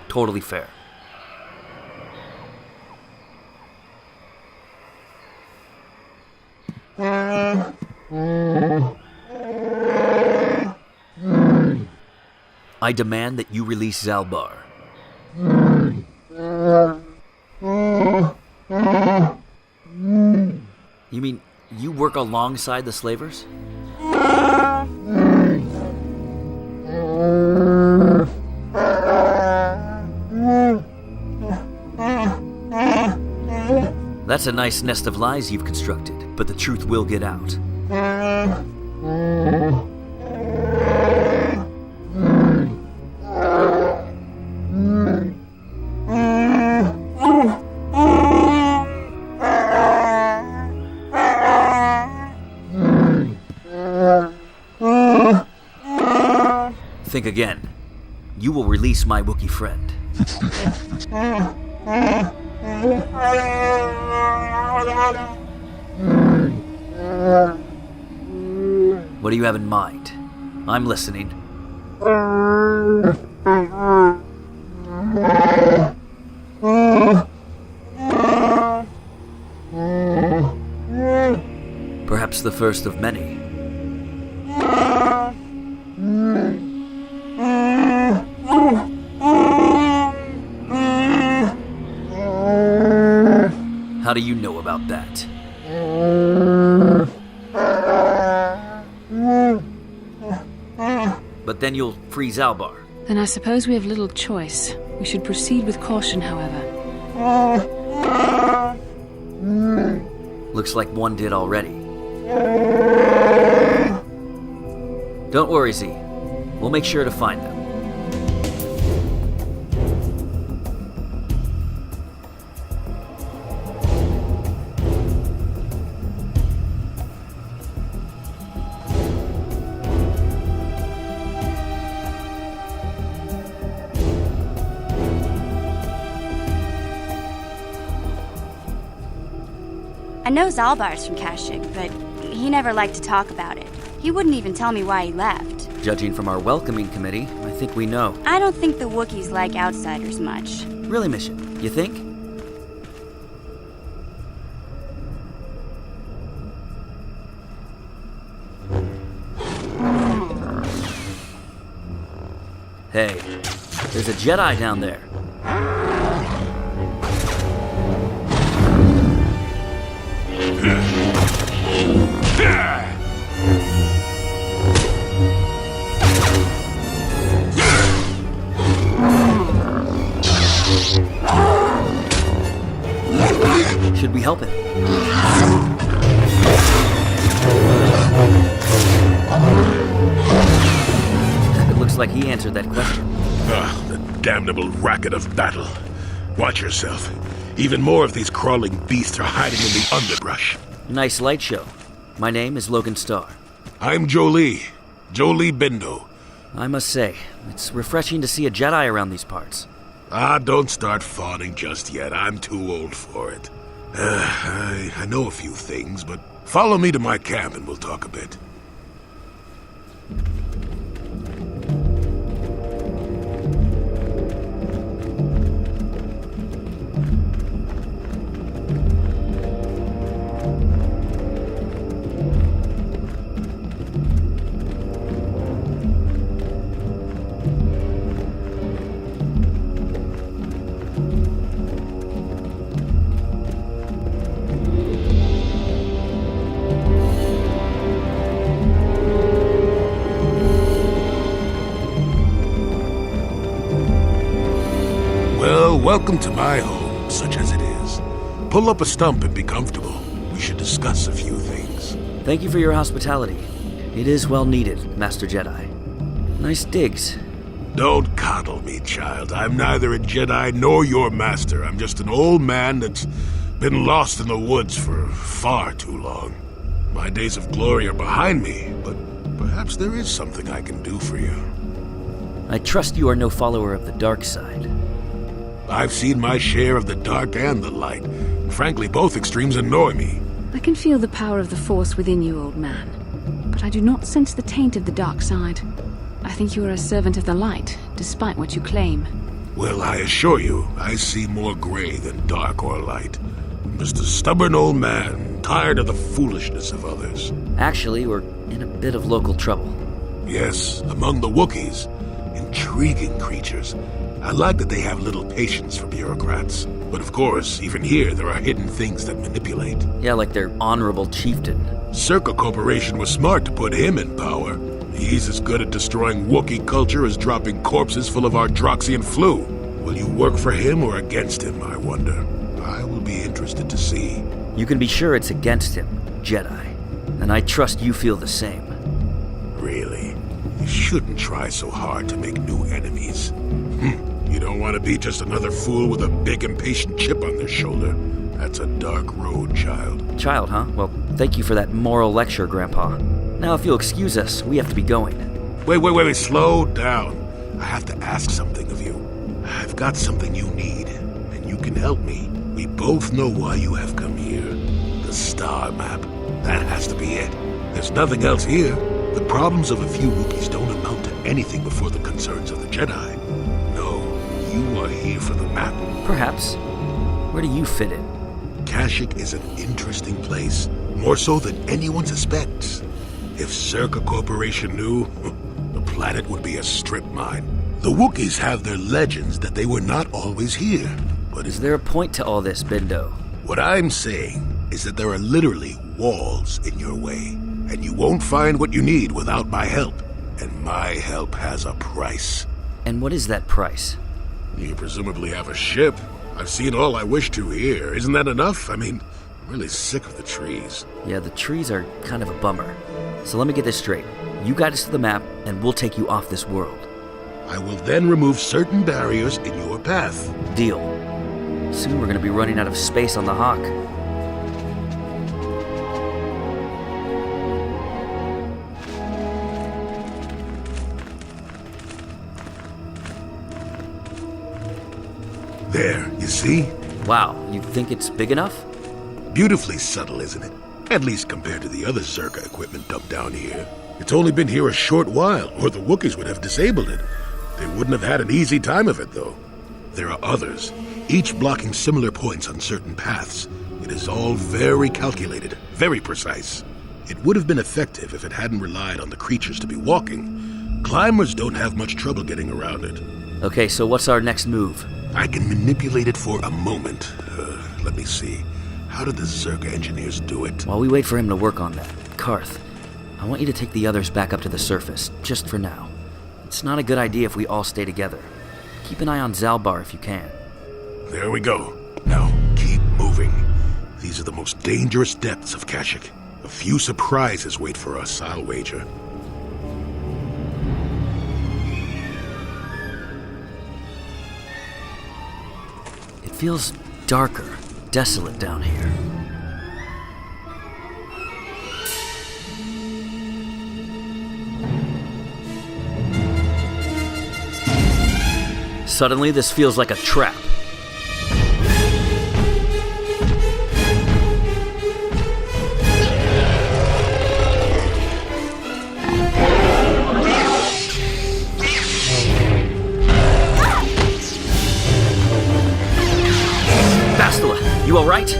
Totally fair. I demand that you release Zalbar. You mean you work alongside the slavers? That's a nice nest of lies you've constructed, but the truth will get out. Think again. You will release my Wookiee friend. What do you have in mind? I'm listening. Perhaps the first of many. How do you know about that? But then you'll free Zalbar. Then I suppose we have little choice. We should proceed with caution, however. Looks like one did already. Don't worry, Z. We'll make sure to find them. I know Zalbar's from Kashyyyk, but he never liked to talk about it. He wouldn't even tell me why he left. Judging from our welcoming committee, I think we know. I don't think the Wookiees like outsiders much. Really, Mission? You think? Hey, there's a Jedi down there. Should we help him? It looks like he answered that question. Ah, the damnable racket of battle. Watch yourself. Even more of these crawling beasts are hiding in the underbrush. Nice light show. My name is Logan Starr. I'm Jolie Bindo. I must say, it's refreshing to see a Jedi around these parts. Don't start fawning just yet. I'm too old for it. I know a few things, but follow me to my camp and we'll talk a bit. Welcome to my home, such as it is. Pull up a stump and be comfortable. We should discuss a few things. Thank you for your hospitality. It is well needed, Master Jedi. Nice digs. Don't coddle me, child. I'm neither a Jedi nor your master. I'm just an old man that's been lost in the woods for far too long. My days of glory are behind me, but perhaps there is something I can do for you. I trust you are no follower of the dark side. I've seen my share of the dark and the light. Frankly, both extremes annoy me. I can feel the power of the Force within you, old man. But I do not sense the taint of the dark side. I think you are a servant of the light, despite what you claim. Well, I assure you, I see more gray than dark or light. I'm just a stubborn old man, tired of the foolishness of others. Actually, we're in a bit of local trouble. Yes, among the Wookiees. Intriguing creatures. I like that they have little patience for bureaucrats. But of course, even here, there are hidden things that manipulate. Yeah, like their honorable chieftain. Circa Corporation was smart to put him in power. He's as good at destroying Wookiee culture as dropping corpses full of our Droxian flu. Will you work for him or against him, I wonder? I will be interested to see. You can be sure it's against him, Jedi. And I trust you feel the same. Really? You shouldn't try so hard to make new enemies. You don't want to be just another fool with a big impatient chip on their shoulder. That's a dark road, child. Child, huh? Well, thank you for that moral lecture, Grandpa. Now, if you'll excuse us, we have to be going. Wait, slow down. I have to ask something of you. I've got something you need, and you can help me. We both know why you have come here. The star map. That has to be it. There's nothing else here. The problems of a few Wookiees don't amount to anything before the concerns of the Jedi. You are here for the map. Perhaps. Where do you fit in? Kashyyyk is an interesting place, more so than anyone suspects. If Circa Corporation knew, the planet would be a strip mine. The Wookiees have their legends that they were not always here. But is there a point to all this, Bindo? What I'm saying is that there are literally walls in your way, and you won't find what you need without my help. And my help has a price. And what is that price? You presumably have a ship. I've seen all I wish to here. Isn't that enough? I mean, I'm really sick of the trees. Yeah, the trees are kind of a bummer. So let me get this straight. You guide us to the map, and we'll take you off this world. I will then remove certain barriers in your path. Deal. Soon we're going to be running out of space on the Hawk. There, you see? Wow, you think it's big enough? Beautifully subtle, isn't it? At least compared to the other Circa equipment dumped down here. It's only been here a short while, or the Wookiees would have disabled it. They wouldn't have had an easy time of it, though. There are others, each blocking similar points on certain paths. It is all very calculated, very precise. It would have been effective if it hadn't relied on the creatures to be walking. Climbers don't have much trouble getting around it. Okay, so what's our next move? I can manipulate it for a moment. Let me see. How did the Circa engineers do it? While we wait for him to work on that, Karth, I want you to take the others back up to the surface, just for now. It's not a good idea if we all stay together. Keep an eye on Zalbar if you can. There we go. Now, keep moving. These are the most dangerous depths of Kashyyyk. A few surprises wait for us, I'll wager. It feels darker, desolate down here. Suddenly, this feels like a trap. Bastila, you alright?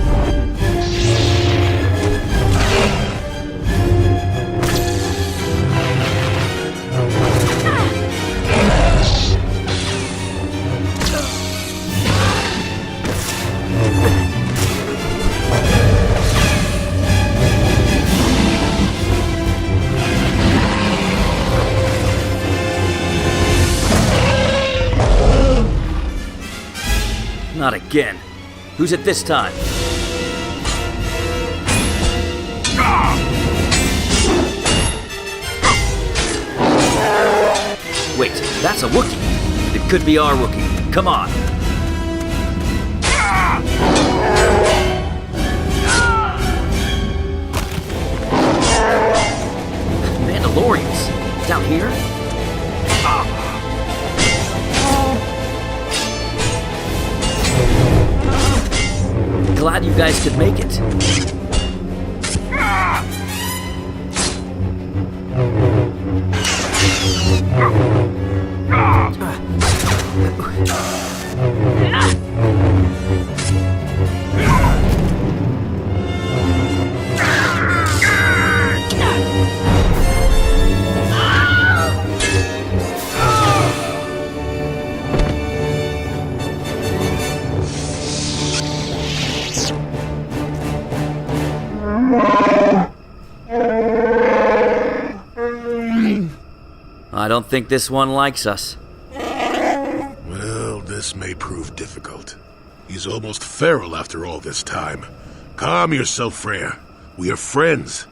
Not again. Who's it this time? Wait, that's a Wookiee. It could be our Wookiee. Come on. Mandalorians. Down here? Glad you guys could make it. I don't think this one likes us. Well, this may prove difficult. He's almost feral after all this time. Calm yourself, Freyr. We are friends.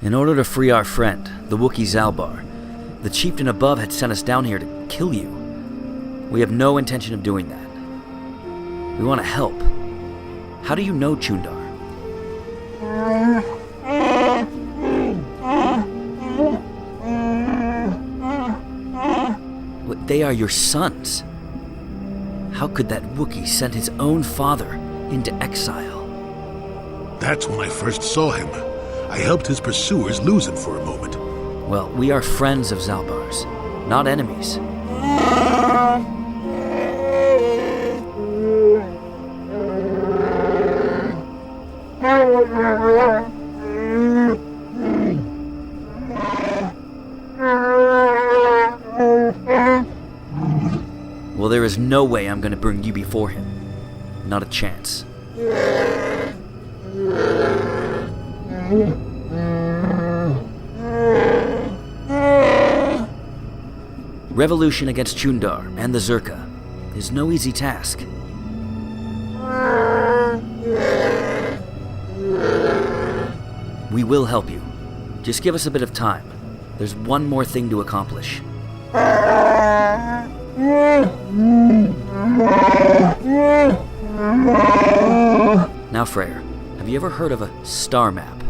In order to free our friend, the Wookiee Zalbar, the chieftain above had sent us down here to kill you. We have no intention of doing that. We want to help. How do you know Chundar? They are your sons. How could that Wookiee send his own father into exile? That's when I first saw him. I helped his pursuers lose him for a moment. Well, we are friends of Zalbar's, not enemies. Well, there is no way I'm going to bring you before him. Not a chance. Revolution against Chundar and the Zerka is no easy task. We will help you. Just give us a bit of time. There's one more thing to accomplish. Now, Freyr, have you ever heard of a star map?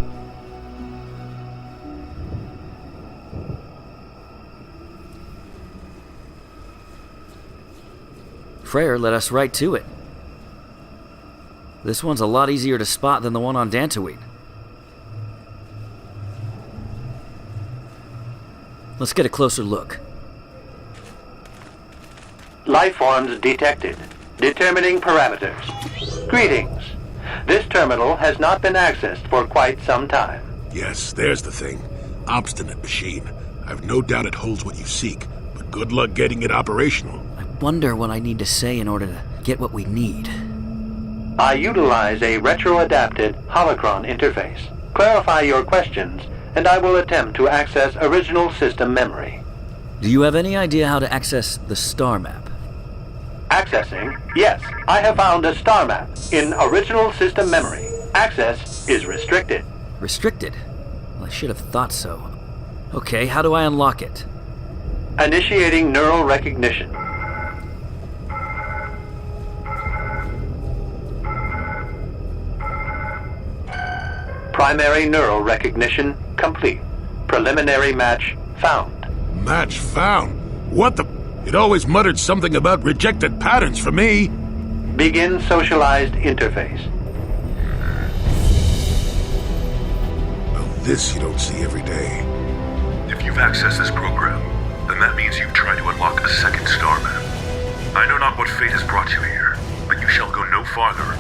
Freyr led us right to it. This one's a lot easier to spot than the one on Dantooine. Let's get a closer look. Life forms detected. Determining parameters. Greetings. This terminal has not been accessed for quite some time. Yes, there's the thing. Obstinate machine. I've no doubt it holds what you seek, but good luck getting it operational. I wonder what I need to say in order to get what we need. I utilize a retro-adapted holocron interface. Clarify your questions, and I will attempt to access original system memory. Do you have any idea how to access the star map? Accessing? Yes, I have found a star map in original system memory. Access is restricted. Restricted? Well, I should have thought so. Okay, how do I unlock it? Initiating neural recognition. Primary neural recognition complete. Preliminary match found. Match found? What the... It always muttered something about rejected patterns for me. Begin socialized interface. Well, this you don't see every day. If you've accessed this program, then that means you've tried to unlock a second star map. I know not what fate has brought you here, but you shall go no farther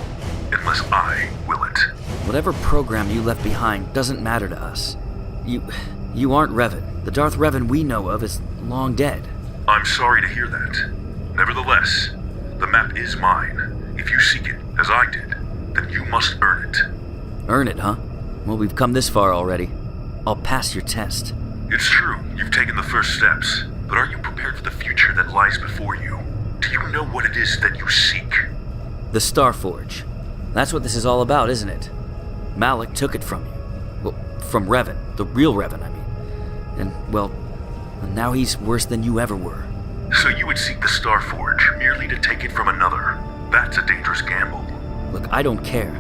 unless I will it. Whatever program you left behind doesn't matter to us. You aren't Revan. The Darth Revan we know of is long dead. I'm sorry to hear that. Nevertheless, the map is mine. If you seek it, as I did, then you must earn it. Earn it, huh? Well, we've come this far already. I'll pass your test. It's true, you've taken the first steps, but are you prepared for the future that lies before you? Do you know what it is that you seek? The Star Forge. That's what this is all about, isn't it? Malak took it from you. Well, from Revan. The real Revan, I mean. And, well, now he's worse than you ever were. So you would seek the Star Forge merely to take it from another? That's a dangerous gamble. Look, I don't care.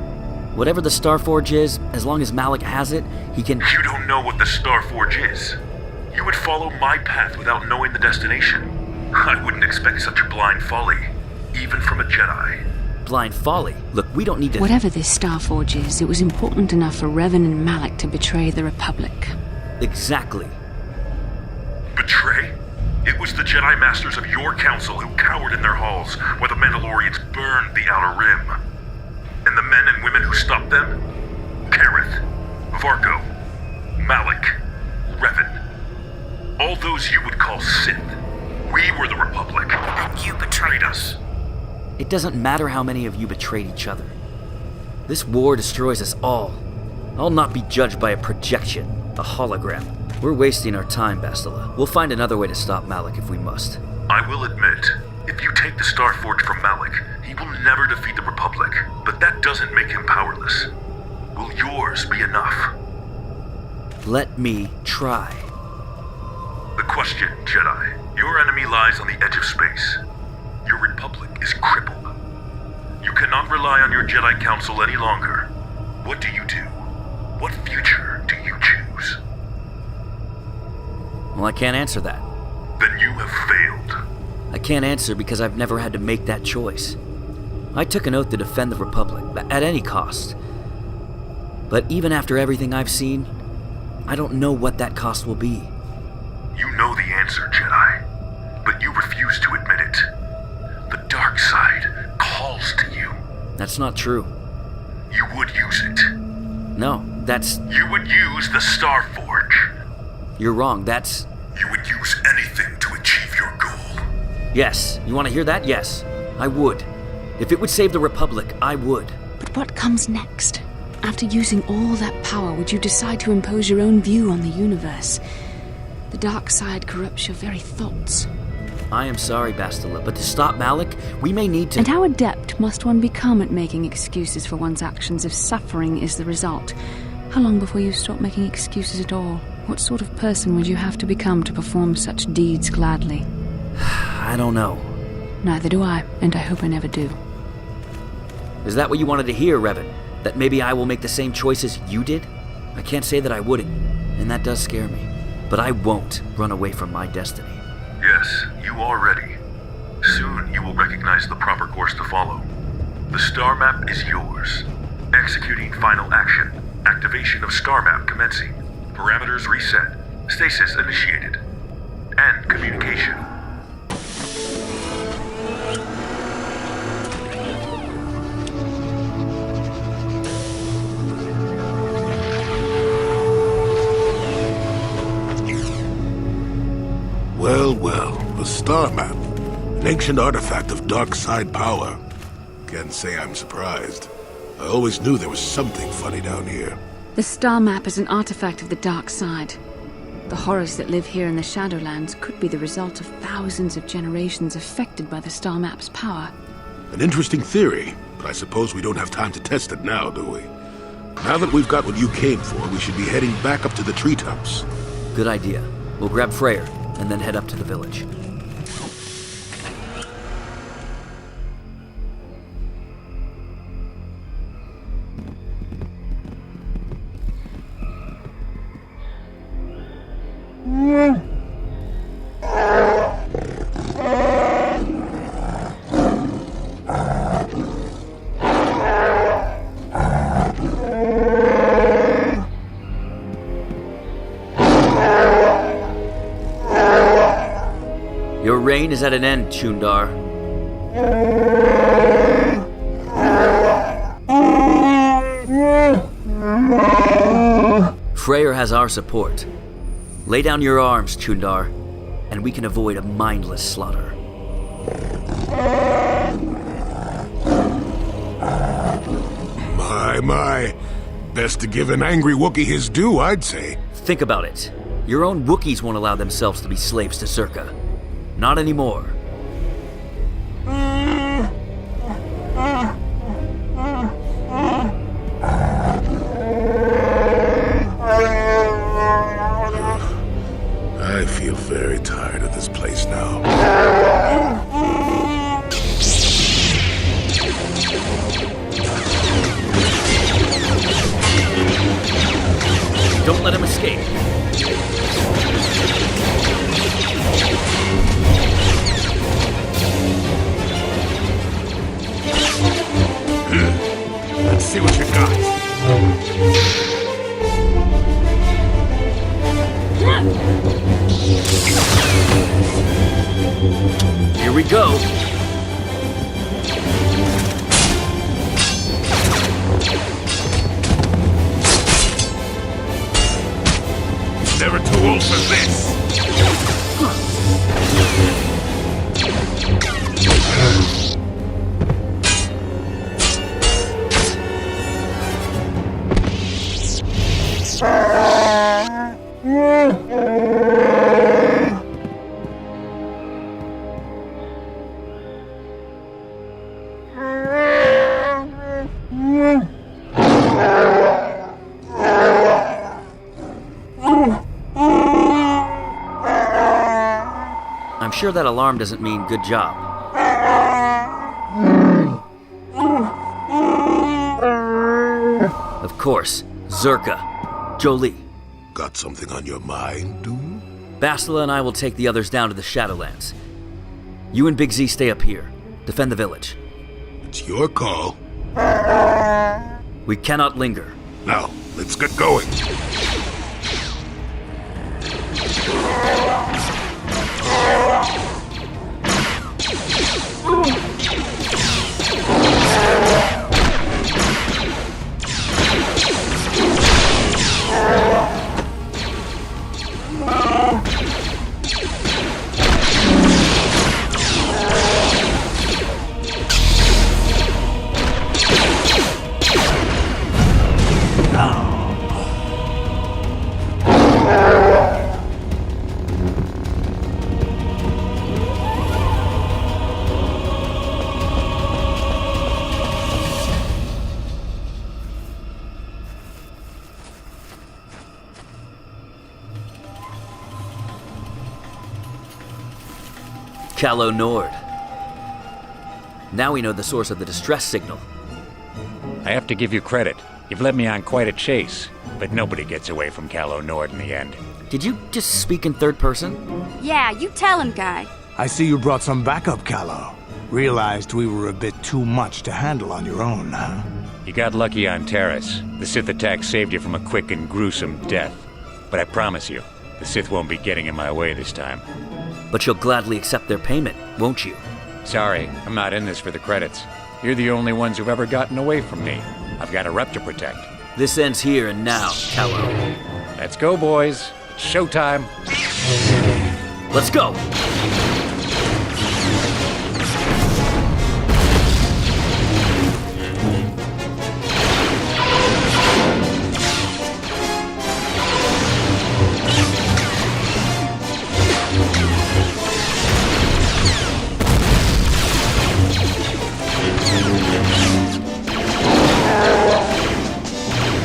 Whatever the Star Forge is, as long as Malak has it, he can... You don't know what the Star Forge is. You would follow my path without knowing the destination. I wouldn't expect such blind folly, even from a Jedi. Blind folly? Look, we don't need to... Whatever this Star Forge is, it was important enough for Revan and Malak to betray the Republic. Exactly. Betray? It was the Jedi Masters of your council who cowered in their halls while the Mandalorians burned the Outer Rim. And the men and women who stopped them? Kareth, Vargo, Malak, Revan. All those you would call Sith. We were the Republic, and you betrayed us. It doesn't matter how many of you betrayed each other. This war destroys us all. I'll not be judged by a projection, a hologram. We're wasting our time, Bastila. We'll find another way to stop Malak if we must. I will admit, if you take the Star Forge from Malak, he will never defeat the Republic, but that doesn't make him powerless. Will yours be enough? Let me try. The question, Jedi. Your enemy lies on the edge of space. Your Republic is crippled. You cannot rely on your Jedi Council any longer. What do you do? What future do you choose? Well, I can't answer that. Then you have failed. I can't answer because I've never had to make that choice. I took an oath to defend the Republic, at any cost. But even after everything I've seen, I don't know what that cost will be. You know the answer, Jedi, but you refuse to admit it. The dark side calls to you. That's not true. You would use it. No, that's... You would use the Star Forge. You're wrong, that's... You would use anything to achieve your goal. Yes. You want to hear that? Yes. I would. If it would save the Republic, I would. But what comes next? After using all that power, would you decide to impose your own view on the universe? The dark side corrupts your very thoughts. I am sorry, Bastila, but to stop Malak, we may need to... And how adept must one become at making excuses for one's actions if suffering is the result? How long before you stop making excuses at all? What sort of person would you have to become to perform such deeds gladly? I don't know. Neither do I, and I hope I never do. Is that what you wanted to hear, Revan? That maybe I will make the same choices you did? I can't say that I wouldn't, and that does scare me. But I won't run away from my destiny. Yes, you are ready. Soon you will recognize the proper course to follow. The star map is yours. Executing final action. Activation of star map commencing. Parameters reset. Stasis initiated. End communication. Well, a star map. An ancient artifact of dark side power. Can't say I'm surprised. I always knew there was something funny down here. The star map is an artifact of the dark side. The horrors that live here in the Shadowlands could be the result of thousands of generations affected by the star map's power. An interesting theory, but I suppose we don't have time to test it now, do we? Now that we've got what you came for, we should be heading back up to the treetops. Good idea. We'll grab Freyr, and then head up to the village. reign is at an end, Chundar. Freyr has our support. Lay down your arms, Chundar, and we can avoid a mindless slaughter. My. Best to give an angry Wookiee his due, I'd say. Think about it. Your own Wookiees won't allow themselves to be slaves to Circa. Not anymore. I feel very tired of this place now. Don't let him escape. Let's see what you got. Here we go. Never too old for this. I'm sure that alarm doesn't mean good job. Of course, Zerka, Jolie. Got something on your mind, dude? Bastila and I will take the others down to the Shadowlands. You and Big Z stay up here. Defend the village. It's your call. We cannot linger. Now, let's get going. Calo Nord. Now we know the source of the distress signal. I have to give you credit. You've led me on quite a chase, but nobody gets away from Calo Nord in the end. Did you just speak in third person? Yeah, you tell him, guy. I see you brought some backup, Calo. Realized we were a bit too much to handle on your own, huh? You got lucky on Terrace. The Sith attack saved you from a quick and gruesome death. But I promise you, the Sith won't be getting in my way this time. But you'll gladly accept their payment, won't you? Sorry, I'm not in this for the credits. You're the only ones who've ever gotten away from me. I've got a rep to protect. This ends here and now, Calo. Let's go, boys. It's showtime. Let's go!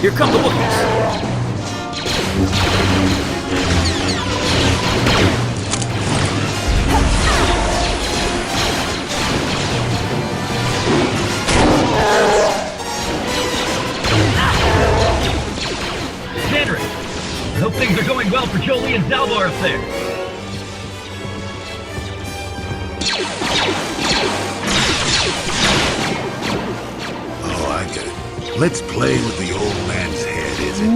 Here come the Wookiees! Sandra, I hope things are going well for Jolie and Zalbar up there. Oh, I get it. Let's play with the old man's head, is it?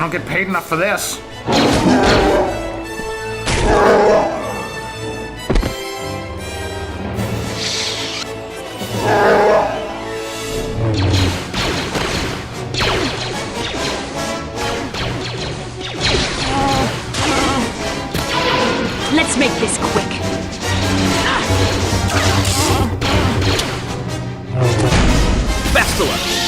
don't get paid enough for this. Let's make this quick. Bastila!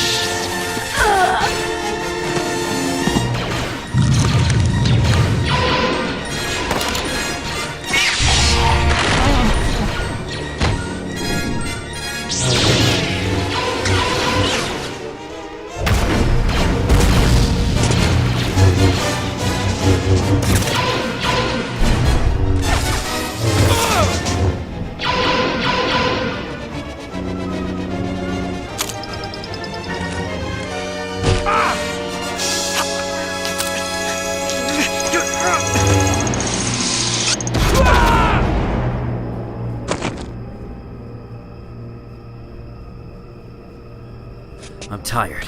I'm tired.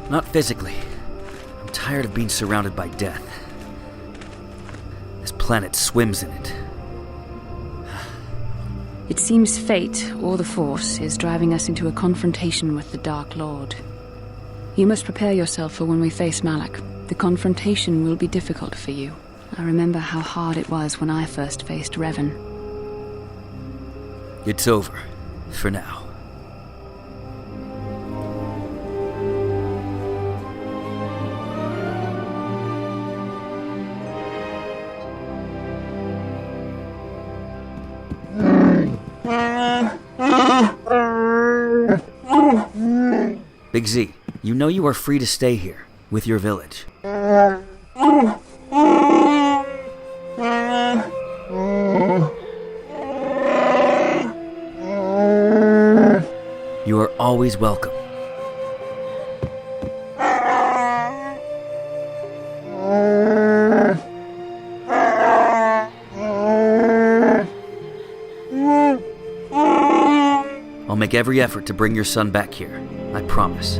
Not physically. I'm tired of being surrounded by death. This planet swims in it. It seems fate, or the Force, is driving us into a confrontation with the Dark Lord. You must prepare yourself for when we face Malak. The confrontation will be difficult for you. I remember how hard it was when I first faced Revan. It's over. For now. Big Z, you know you are free to stay here, with your village. You are always welcome. I'll make every effort to bring your son back here. I promise.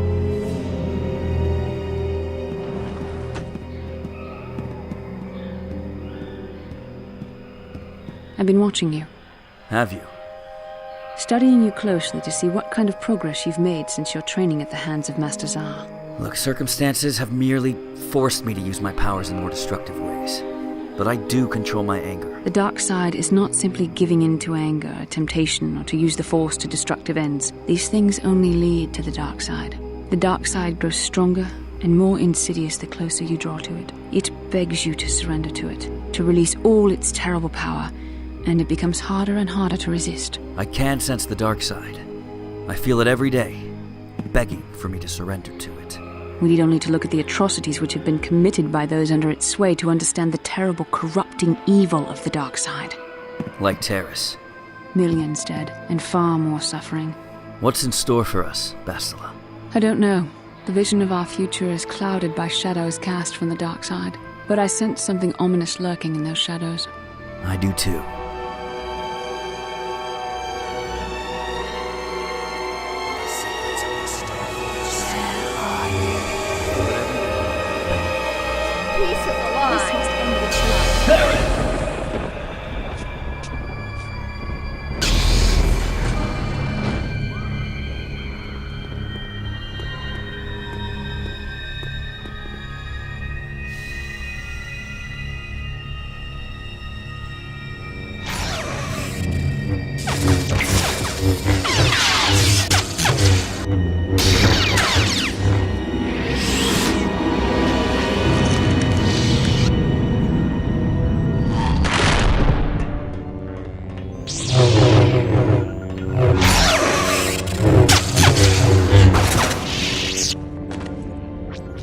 I've been watching you. Have you? Studying you closely to see what kind of progress you've made since your training at the hands of Master Czar. Look, circumstances have merely forced me to use my powers in more destructive ways. But I do control my anger. The dark side is not simply giving in to anger, temptation, or to use the Force to destructive ends. These things only lead to the dark side. The dark side grows stronger and more insidious the closer you draw to it. It begs you to surrender to it, to release all its terrible power, and it becomes harder and harder to resist. I can sense the dark side. I feel it every day, begging for me to surrender to it. We need only to look at the atrocities which have been committed by those under its sway to understand the terrible, corrupting evil of the dark side. Like Terrace. Millions dead, and far more suffering. What's in store for us, Bastila? I don't know. The vision of our future is clouded by shadows cast from the dark side. But I sense something ominous lurking in those shadows. I do too.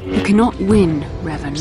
You cannot win, Revan.